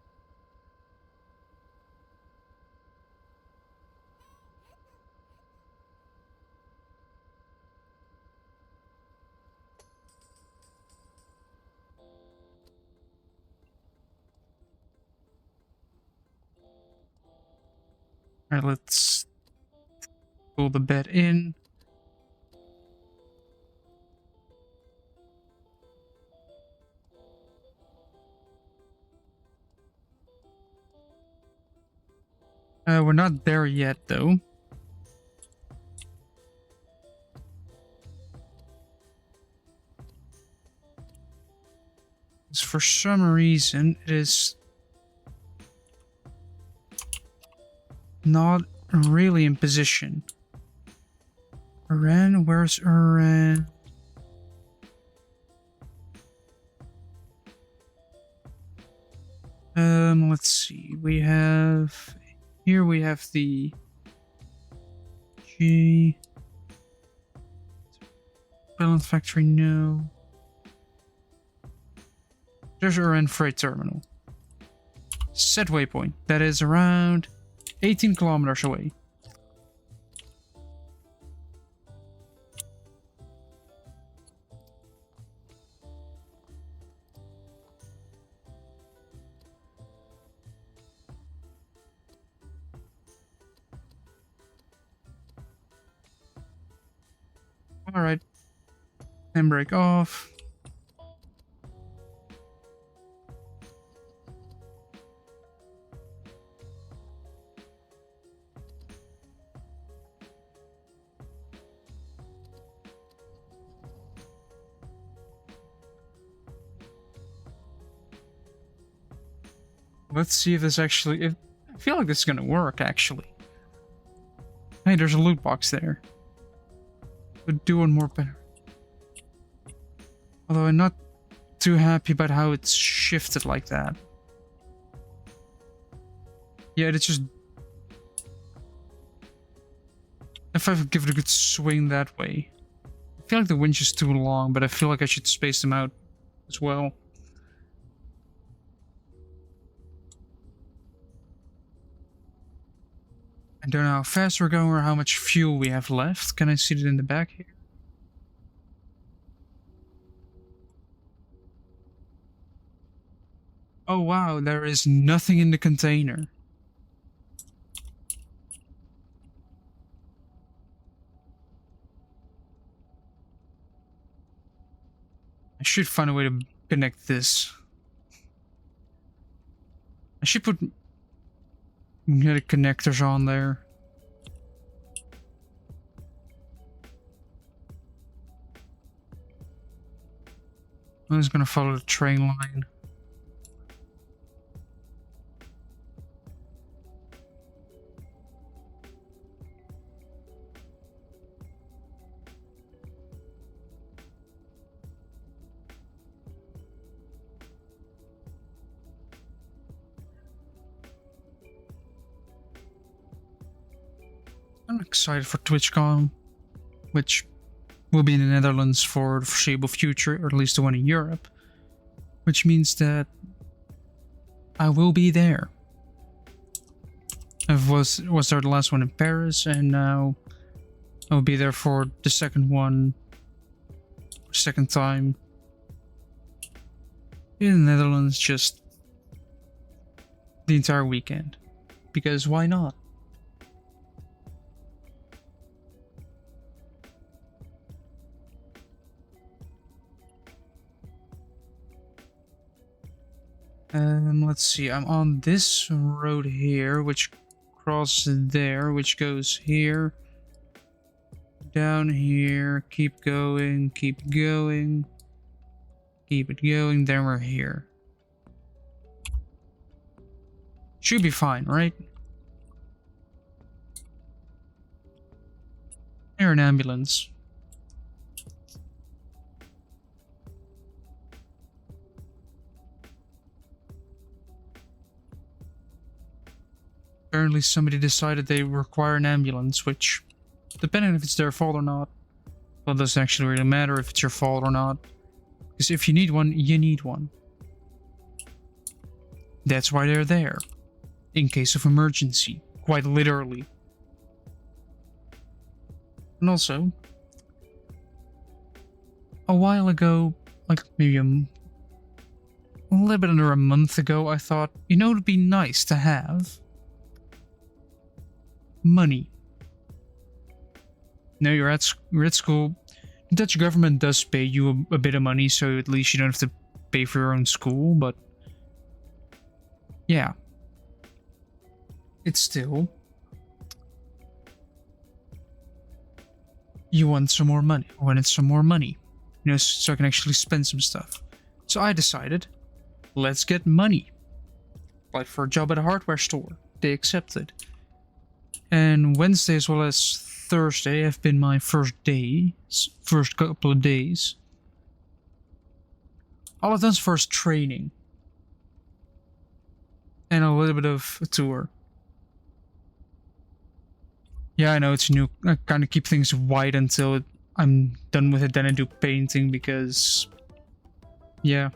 Alright, let's pull the bed in. We're not there yet, though. For some reason, it is not really in position. Uran, where's Uran? Let's see. We have here. We have the G. Balance factory. No. There's Uran freight terminal. Set waypoint. That is around 18 kilometers away. Alright. Handbrake off. Let's see if this actually... I feel like this is gonna work, actually. Hey, there's a loot box there. Would do one more better. Although I'm not too happy about how it's shifted like that. Yeah, it's just... If I give it a good swing that way. I feel like the winch is too long, but I feel like I should space them out as well. I don't know how fast we're going or how much fuel we have left. Can I see it in the back here? Oh wow, there is nothing in the container. I should find a way to connect this. I should put magnetic connectors on there. I'm just gonna follow the train line. I'm excited for TwitchCon, which will be in the Netherlands for the foreseeable future, or at least the one in Europe. Which means that I will be there. I was there the last one in Paris, and now I'll be there for the second time in the Netherlands, just the entire weekend. Because why not? Let's see, I'm on this road here, which crosses there, which goes here, down here, keep going, keep going, keep it going, then we're here. Should be fine, right? Here, an ambulance. Apparently somebody decided they require an ambulance, which, depending on if it's their fault or not, well, it doesn't actually really matter if it's your fault or not. Because if you need one, you need one. That's why they're there. In case of emergency. Quite literally. And also, a while ago, like maybe a little bit under a month ago, I thought, you know, it'd be nice to have money. Now you're at school. The Dutch government does pay you a bit of money, so at least you don't have to pay for your own school, but yeah. It's still, you want some more money. I wanted some more money, you know, so I can actually spend some stuff. So I decided, let's get money. Applied for a job at a hardware store. They accepted. And Wednesday as well as Thursday have been my first couple of days. All I've done is first training. And a little bit of a tour. Yeah, I know it's new. I kind of keep things white until I'm done with it. Then I do painting because, yeah.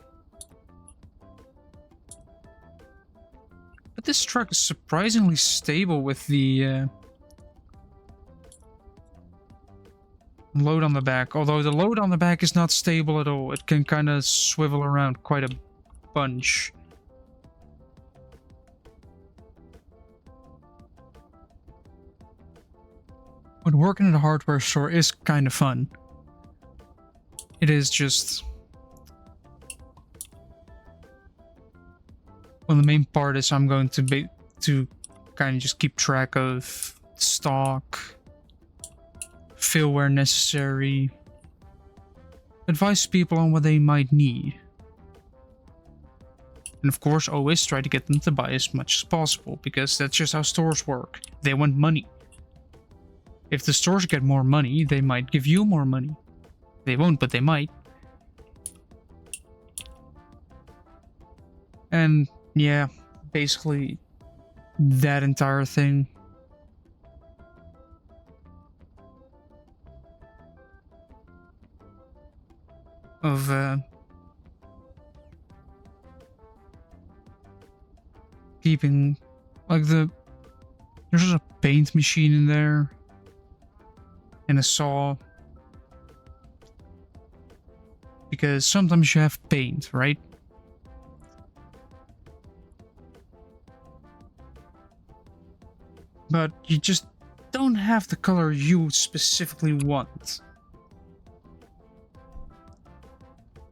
But this truck is surprisingly stable with the load on the back. Although the load on the back is not stable at all. It can kind of swivel around quite a bunch. But working at a hardware store is kind of fun. It is just... well, the main part is I'm going to kind of just keep track of stock, fill where necessary, advise people on what they might need. And of course, always try to get them to buy as much as possible, because that's just how stores work. They want money. If the stores get more money, they might give you more money. They won't, but they might. And yeah, basically that entire thing. Of keeping, like, there's a paint machine in there. And a saw. Because sometimes you have paint, right? But you just don't have the color you specifically want.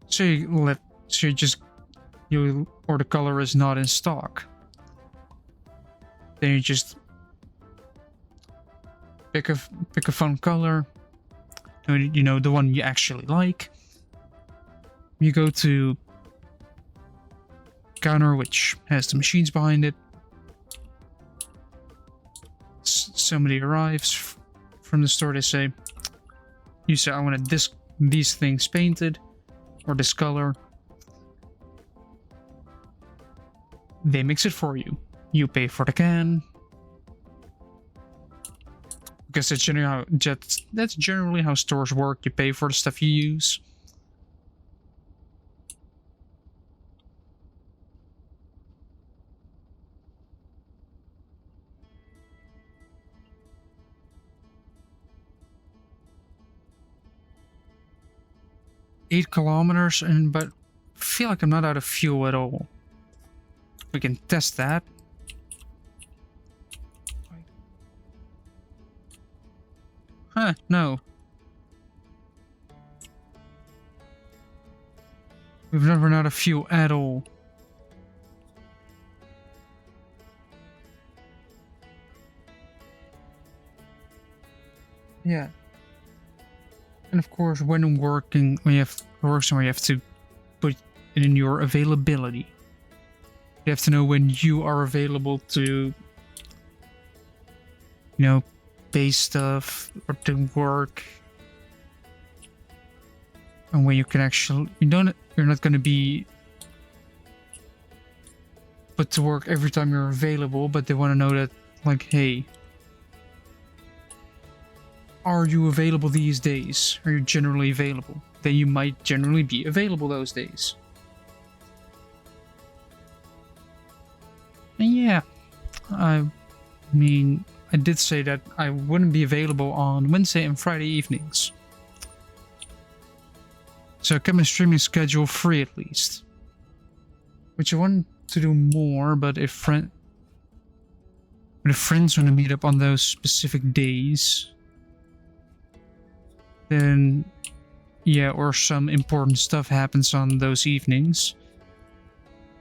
So or the color is not in stock. Then you just pick a fun color, you know, the one you actually like. You go to counter, which has the machines behind it. Somebody arrives from the store. They say, "You say I wanted these things painted, or this color." They mix it for you. You pay for the can. Because that's generally how stores work. You pay for the stuff you use. Eight kilometers, but I feel like I'm not out of fuel at all. We can test that. Huh, no. We've not run out of fuel at all. Yeah. And of course, when working, when you have work somewhere, you have to put it in your availability. You have to know when you are available to, pay stuff or to work, and when you can actually you're not going to be put to work every time you're available, but they want to know that, like, hey, are you available these days? Are you generally available? Then you might generally be available those days. And yeah, I mean, I did say that I wouldn't be available on Wednesday and Friday evenings. So I kept my streaming schedule free at least. Which I want to do more, but if friends want to meet up on those specific days, then yeah, or some important stuff happens on those evenings,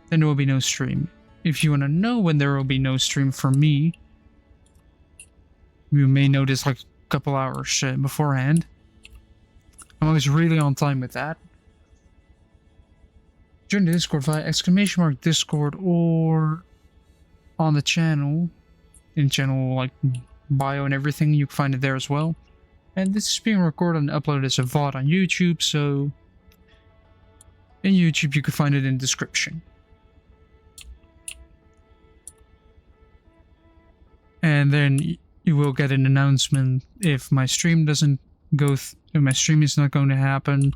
then there will be no stream. If you want to know when there will be no stream for me, you may notice like a couple hours beforehand. I'm always really on time with that. Join the Discord via !Discord or on the channel, in channel like bio and everything. You can find it there as well. And this is being recorded and uploaded as a VOD on YouTube, so in YouTube you can find it in the description. And then you will get an announcement if my stream doesn't go, if my stream is not going to happen,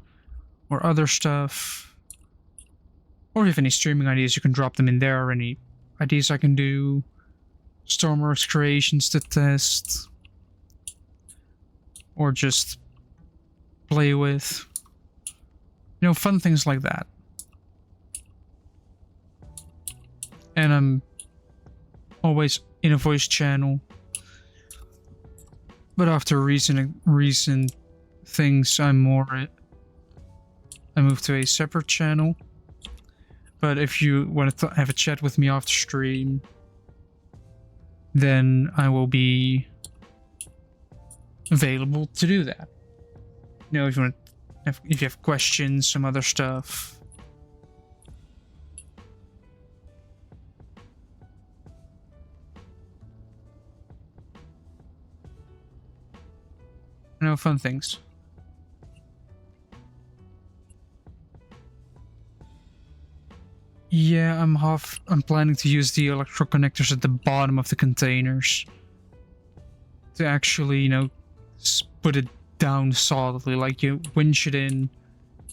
or other stuff. Or if you have any streaming ideas, you can drop them in there, or any ideas I can do, stormworks creations to test, or just play with. Fun things like that. And I'm always in a voice channel. But after recent things, I moved to a separate channel. But if you want to have a chat with me after stream, then I will be available to do that. If you have questions, some other stuff. Fun things. Yeah, I'm planning to use the electro connectors at the bottom of the containers to actually, put it down solidly, like you winch it in,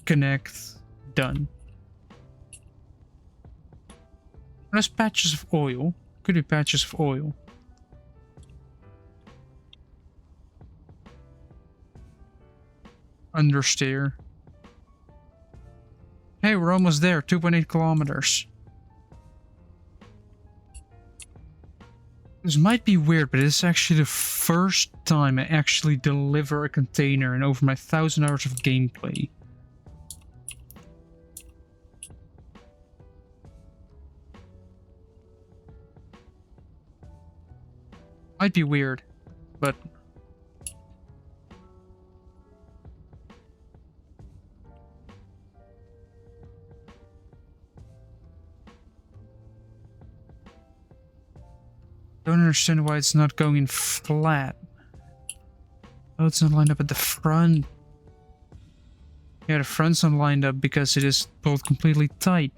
connect, done. There's patches of oil. Could be patches of oil. Understeer. Hey, we're almost there. 2.8 kilometers. This might be weird, but it's actually the first time I actually deliver a container in over my 1,000 hours of gameplay. Might be weird, but don't understand why it's not going in flat. Oh, it's not lined up at the front. Yeah, the front's not lined up because it is pulled completely tight.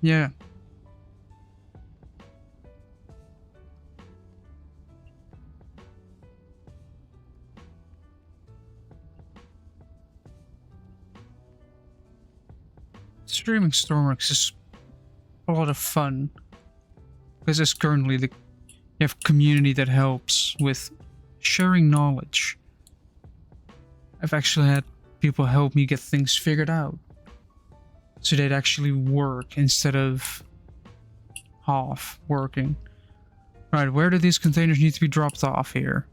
Yeah. Streaming stormworks is a lot of fun. Because there's currently you have community that helps with sharing knowledge. I've actually had people help me get things figured out. So they'd actually work instead of half working. Right, where do these containers need to be dropped off here?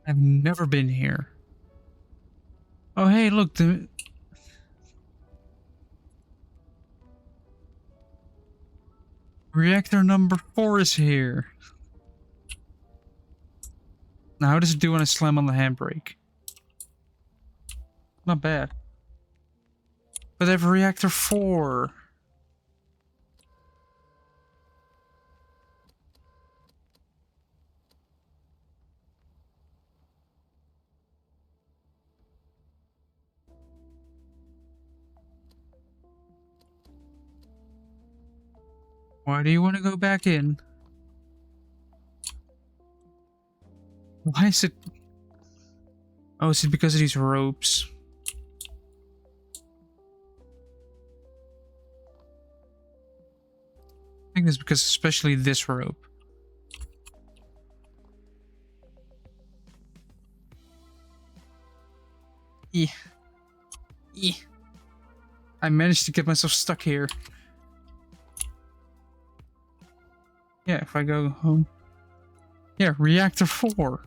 I've never been here. Oh hey, look, the reactor number 4 is here. Now how does it do when I slam on the handbrake? Not bad. But they have reactor 4. Why do you want to go back in? Why is it... Oh, is it because of these ropes? I think it's because especially this rope. Yeah. Yeah. I managed to get myself stuck here. Yeah, if I go home. Yeah, reactor 4.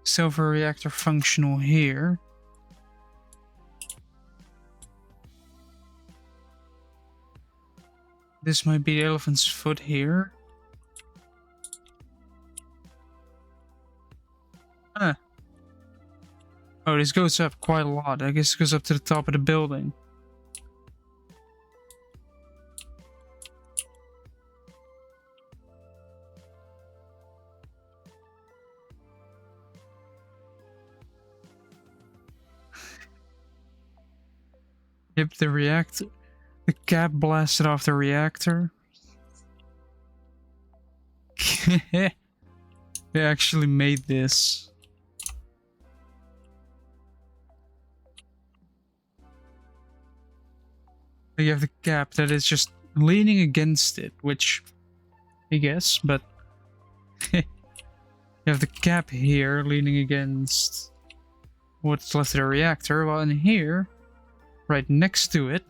Silver reactor functional here. This might be the elephant's foot here. Huh. Oh, this goes up quite a lot. I guess it goes up to the top of the building. Yep, the reactor. The cap blasted off the reactor. They actually made this. You have the cap that is just leaning against it, which I guess, but you have the cap here leaning against what's left of the reactor, while in here, right next to it,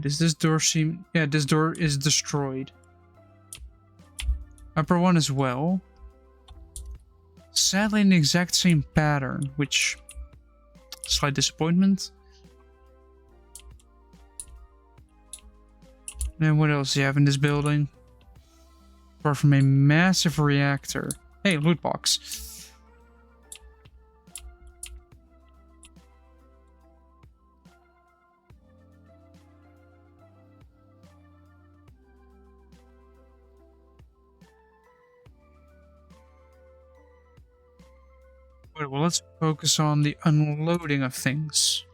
does this door seem... Yeah, this door is destroyed. Upper one as well. Sadly in the exact same pattern, which... Slight disappointment. And what else do you have in this building? Apart from a massive reactor. Hey, loot box. Right, well, let's focus on the unloading of things.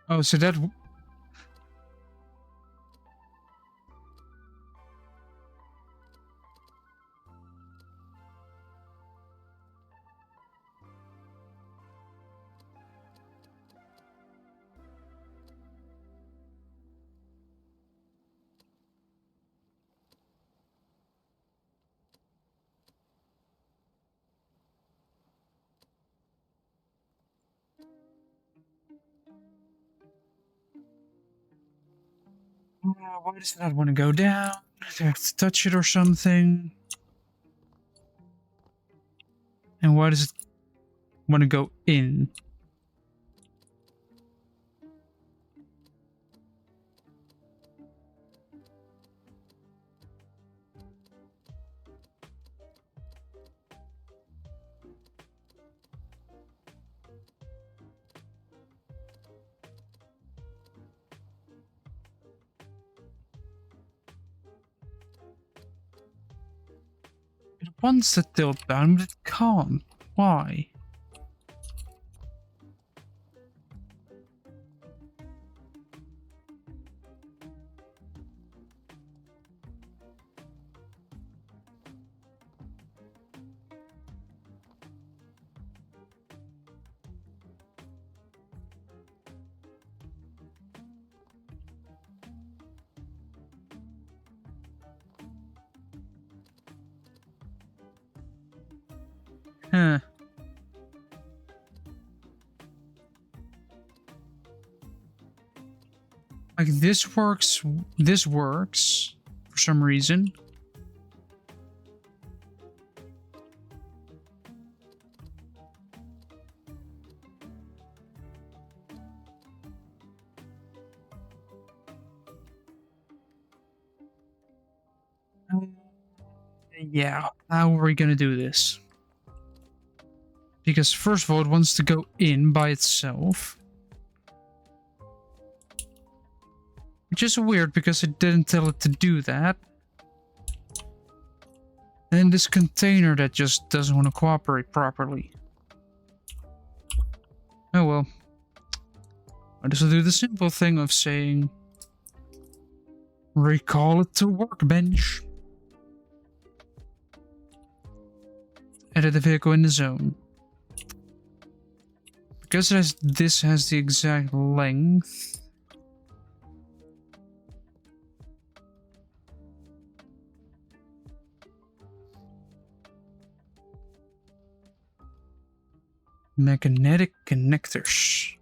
Oh, so that... Why does it not want to go down? Do I have to touch it or something? And why does it want to go in? wants to tilt down, but it can't. Why? Huh. Like this works for some reason. Yeah, how are we gonna do this? Because first of all, it wants to go in by itself. Which is weird because it didn't tell it to do that. And this container that just doesn't want to cooperate properly. Oh well. I just do the simple thing of saying recall it to workbench. Edit the vehicle in the zone. Because this has the exact length. Magnetic connectors.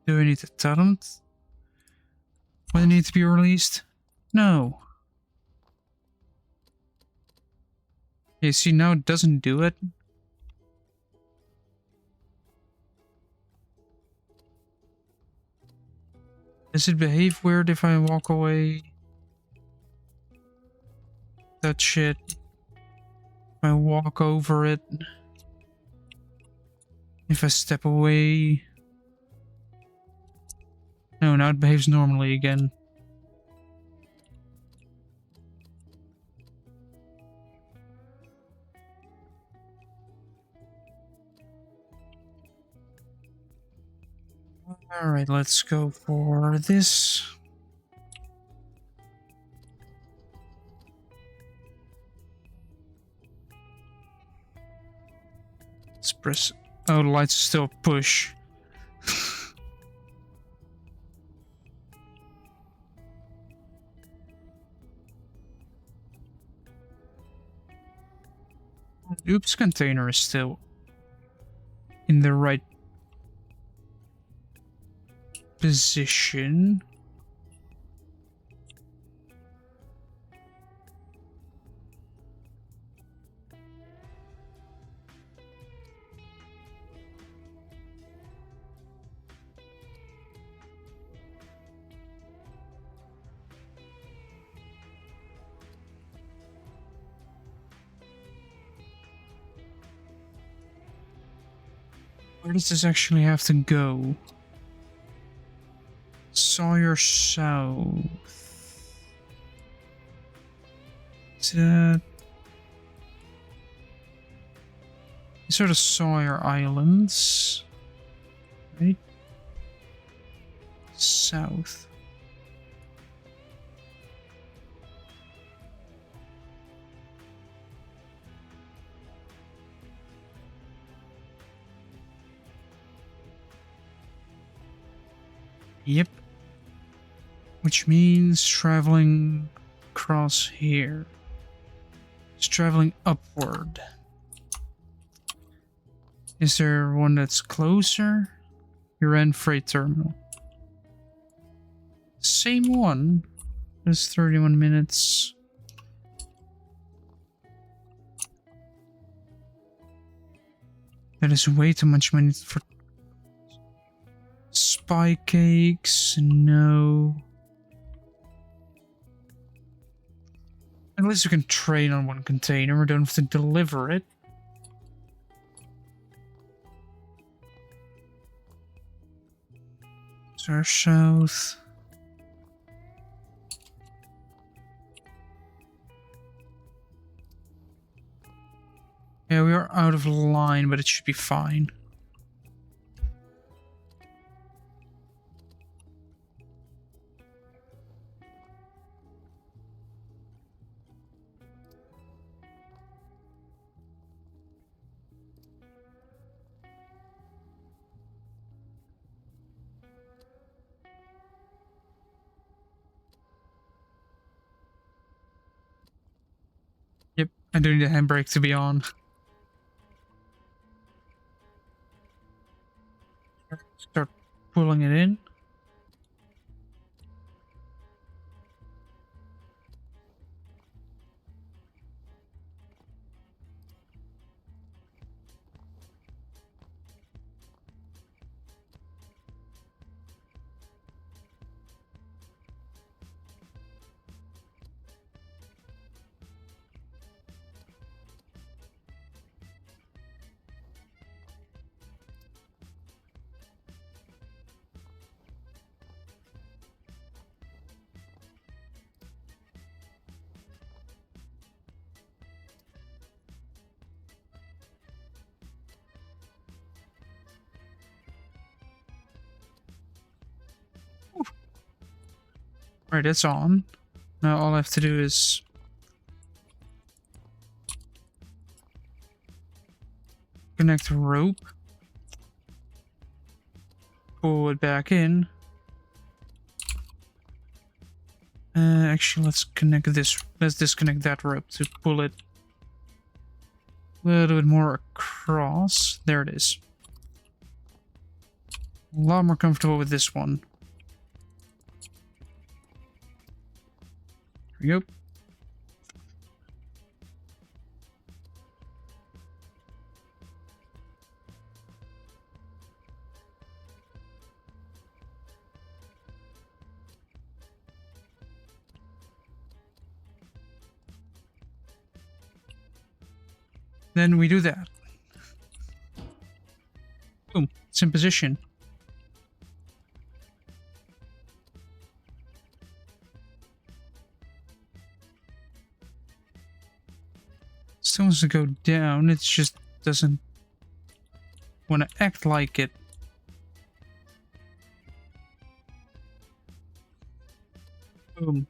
Do we need to tell them when they need to be released? No. You see, now it doesn't do it. Does it behave weird if I walk away? That shit. If I walk over it. If I step away. No, now it behaves normally again. Alright, let's go for this. Let's press. Oh, the lights still push. Oops, container is still in the right position. Where does this actually have to go? Sawyer South. Is that... These are the Sawyer Islands. Right? South. Yep. Which means traveling across here. It's traveling upward. Is there one that's closer? Iran Freight Terminal. Same one. It's 31 minutes. That is way too much money for spy cakes. No. least we can train on one container. We don't have to deliver it. So our south. Yeah, we are out of line, but it should be fine. Yep, I do need the handbrake to be on. Start pulling it in. Right, it's on. Now all I have to do is connect the rope. Pull it back in. Actually, let's connect this. Let's disconnect that rope to pull it a little bit more across. There it is. A lot more comfortable with this one. Here we go. Then we do that. Boom, it's in position. Still wants to go down, it just doesn't want to act like it. Boom.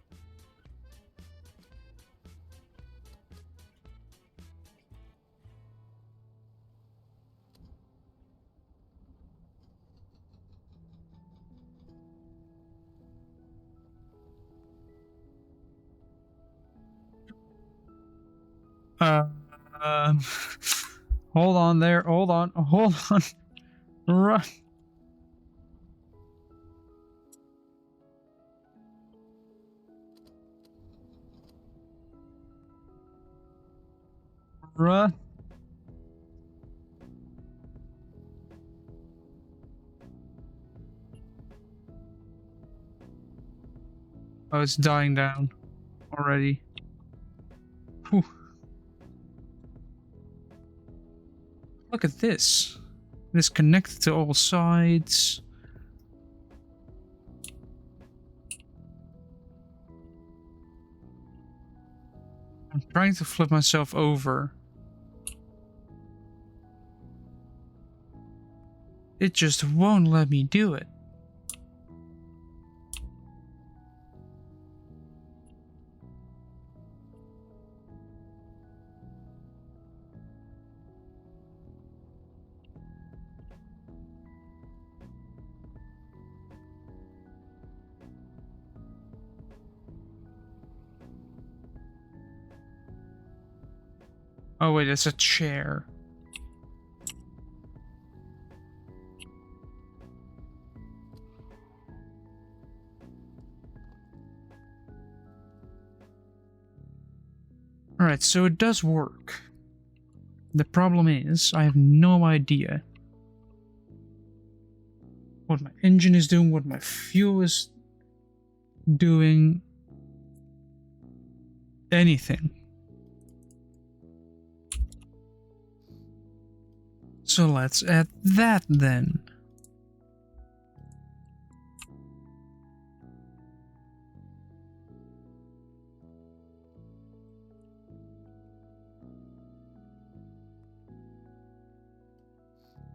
Hold on there. Hold on. Run. Run. Oh, it's dying down already. Whew. Look at this. It's connected to all sides. I'm trying to flip myself over. It just won't let me do it. Oh wait, it's a chair. Alright, so it does work. The problem is, I have no idea what my engine is doing, what my fuel is doing. anything. So let's add that then.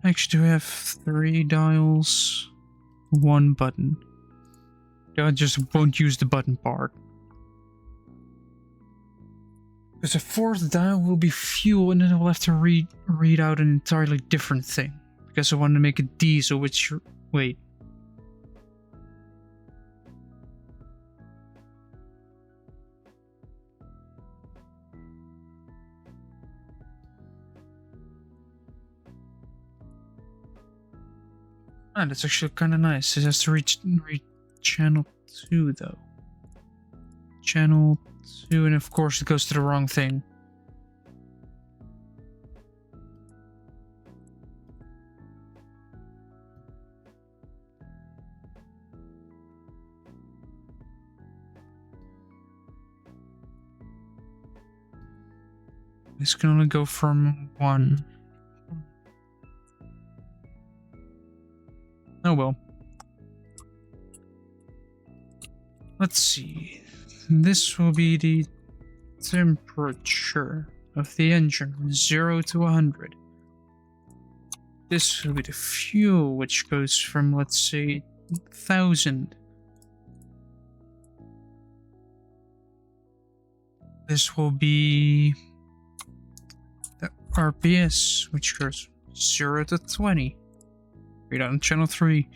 Actually, we have 3 dials, 1 button. I just won't use the button part. Because the 4th dial will be fuel, and then I'll have to read out an entirely different thing. Because I want to make a diesel, which... Wait. Ah, that's actually kind of nice. It has to reach channel 2, though. Channel 2, and of course it goes to the wrong thing. This can only go from 1. Oh well. Let's see. This will be the temperature of the engine from 0 to 100. This will be the fuel, which goes from, let's say, 1000. This will be the RPS, which goes 0 to 20. Read on channel 3.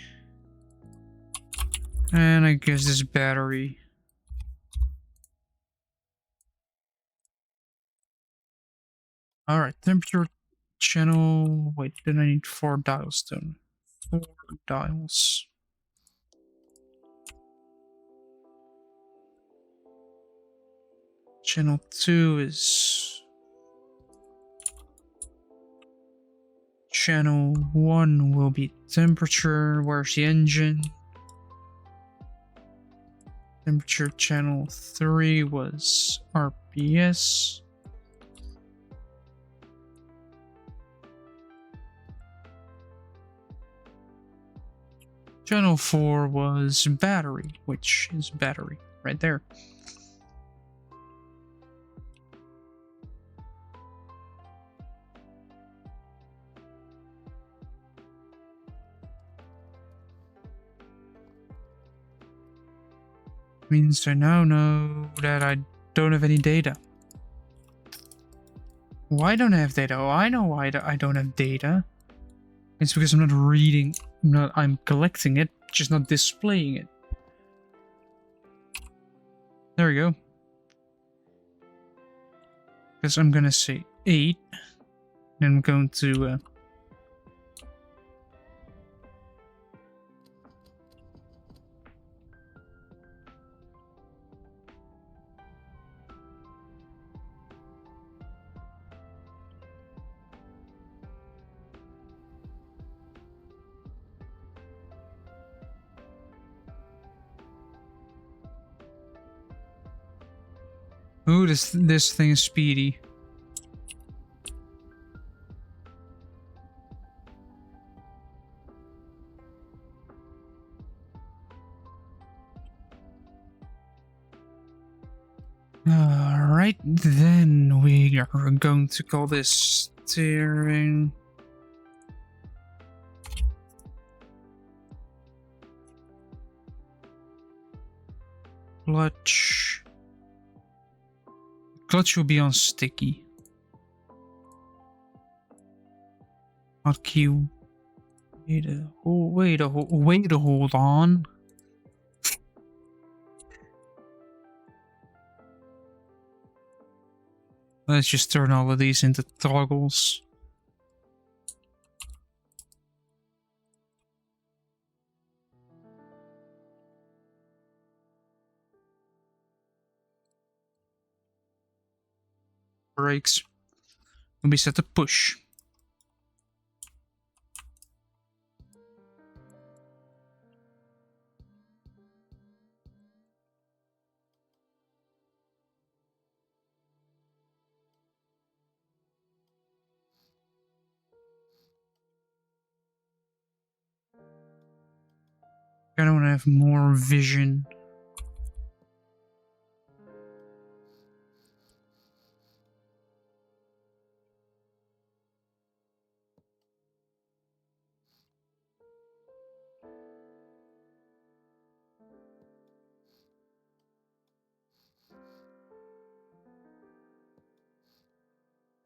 And I guess this battery. Alright, temperature channel. Wait, then I need 4 dials then. 4 dials. Channel 2 is. Channel 1 will be temperature. Where's the engine? Temperature channel 3 was RPS. Channel 4 was battery, which is battery right there. Means I now know that I don't have any data. Why don't I have data? Oh, I know why I don't have data. It's because I'm not reading. I'm collecting it, just not displaying it. There we go. Because I'm gonna say 8. And I'm going to ooh, this thing is speedy. Alright, then we are going to call this steering. Clutch. Clutch will be on sticky. Hotkey. Way to hold on. Let's just turn all of these into toggles. Brakes will be set to push. I don't want to have more vision.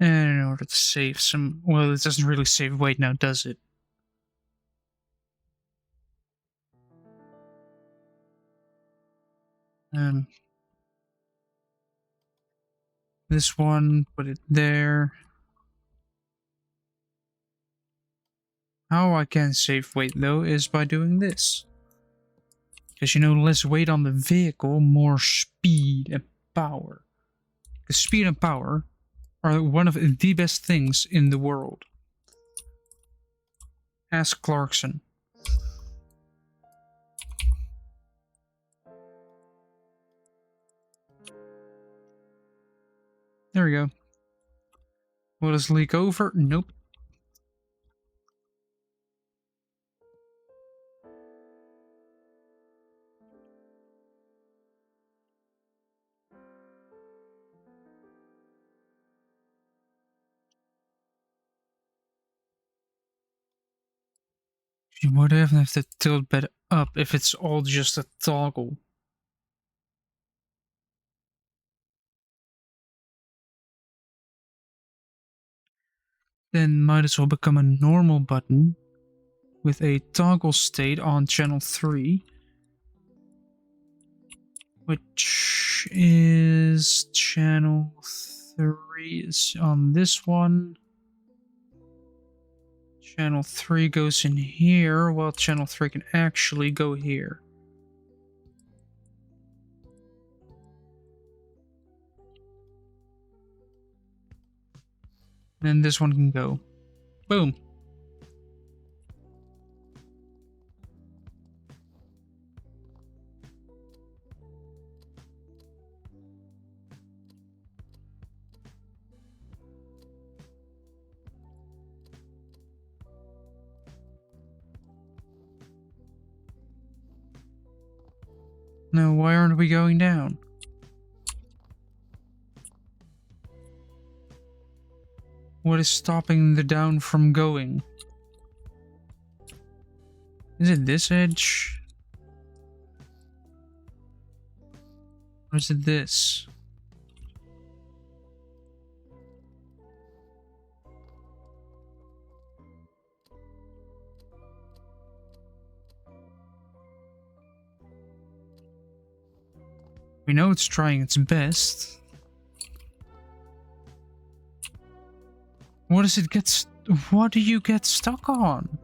And in order to save some... Well, it doesn't really save weight now, does it? This one, put it there. How I can save weight, though, is by doing this. Because, you know, less weight on the vehicle, more speed and power. Because speed and power are one of the best things in the world. Ask Clarkson. There we go. Will this leak over? Nope. You would even have to tilt bed up if it's all just a toggle. Then might as well become a normal button with a toggle state on channel 3. Which is channel 3 is on this one. Channel 3 goes in here, while channel 3 can actually go here. Then this one can go. Boom. Now, why aren't we going down? What is stopping the down from going? Is it this edge? Or is it this? We know it's trying its best. What does it get? What do you get stuck on?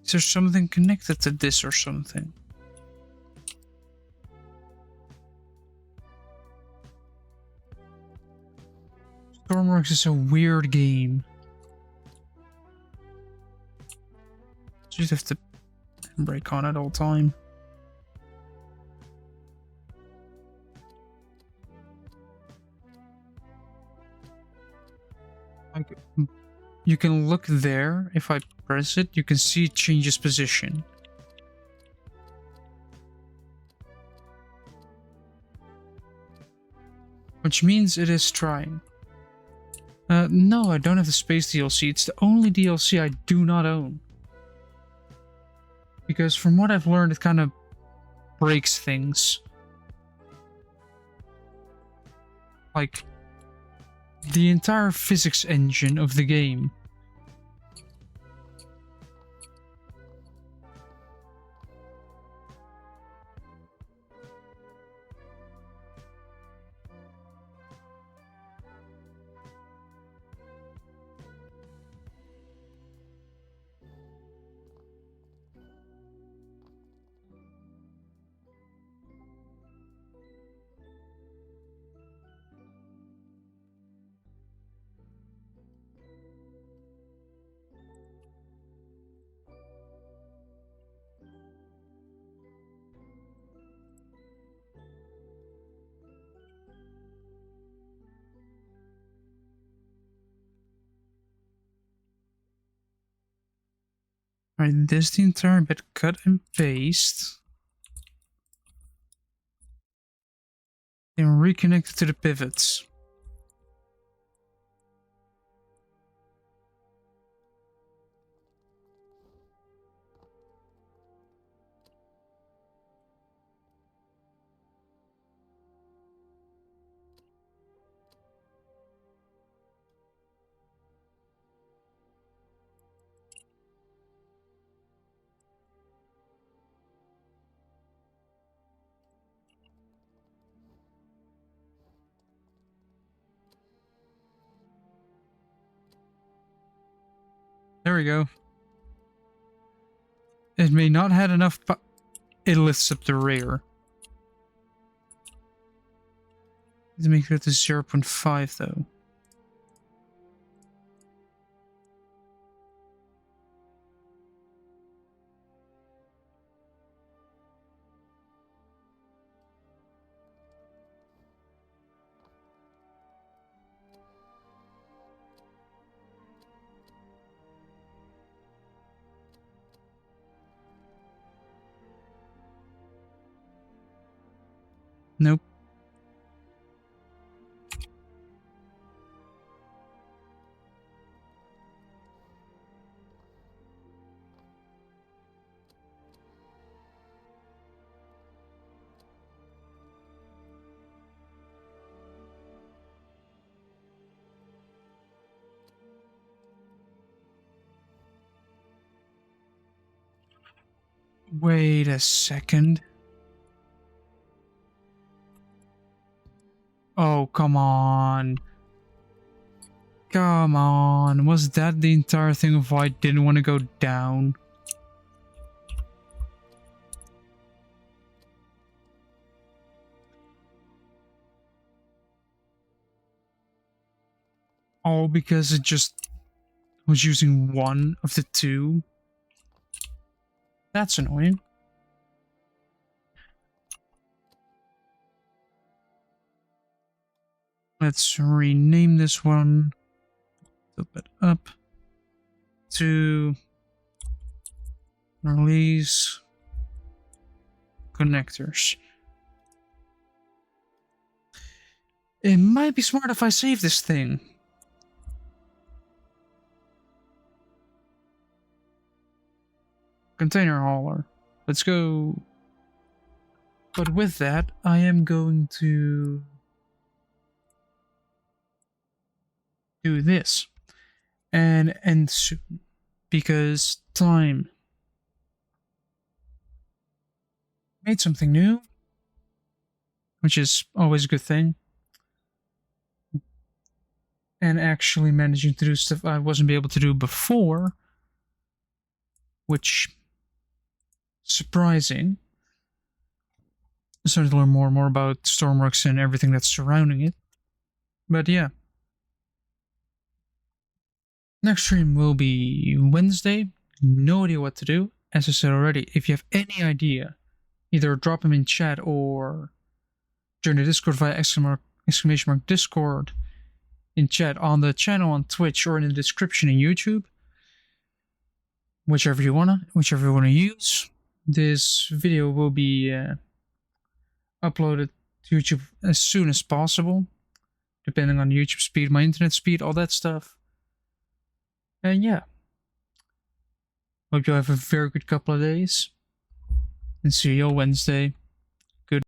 Is there something connected to this or something? Stormworks is a weird game. You just have to break on at all time. Like, you can look there. If I press it, you can see it changes position. Which means it is trying. No, I don't have the space DLC. It's the only DLC I do not own. Because from what I've learned, it kind of breaks things. Like, the entire physics engine of the game. Alright, this the entire bit, cut and paste. And reconnect it to the pivots. There we go. It may not have enough, but it lifts up the rear. Let's make it to 0.5 though. Nope. Wait a second. Oh, come on. Come on. Was that the entire thing of why I didn't want to go down? Oh, because it just was using one of the two? That's annoying. Let's rename this one. Flip it up to release connectors. It might be smart if I save this thing. Container hauler. Let's go. But with that, I am going to do this and end soon because time made something new, which is always a good thing, and actually managing to do stuff I wasn't able to do before, which surprising. I'm starting to learn more and more about stormworks and everything that's surrounding it. But yeah. Next stream will be Wednesday. No idea what to do. As I said already, if you have any idea, either drop them in chat or join the Discord via exclamation mark Discord in chat on the channel on Twitch or in the description in YouTube. Whichever you wanna use. This video will be uploaded to YouTube as soon as possible, depending on YouTube speed, my internet speed, all that stuff. And yeah, hope you'll have a very good couple of days, and see you all Wednesday.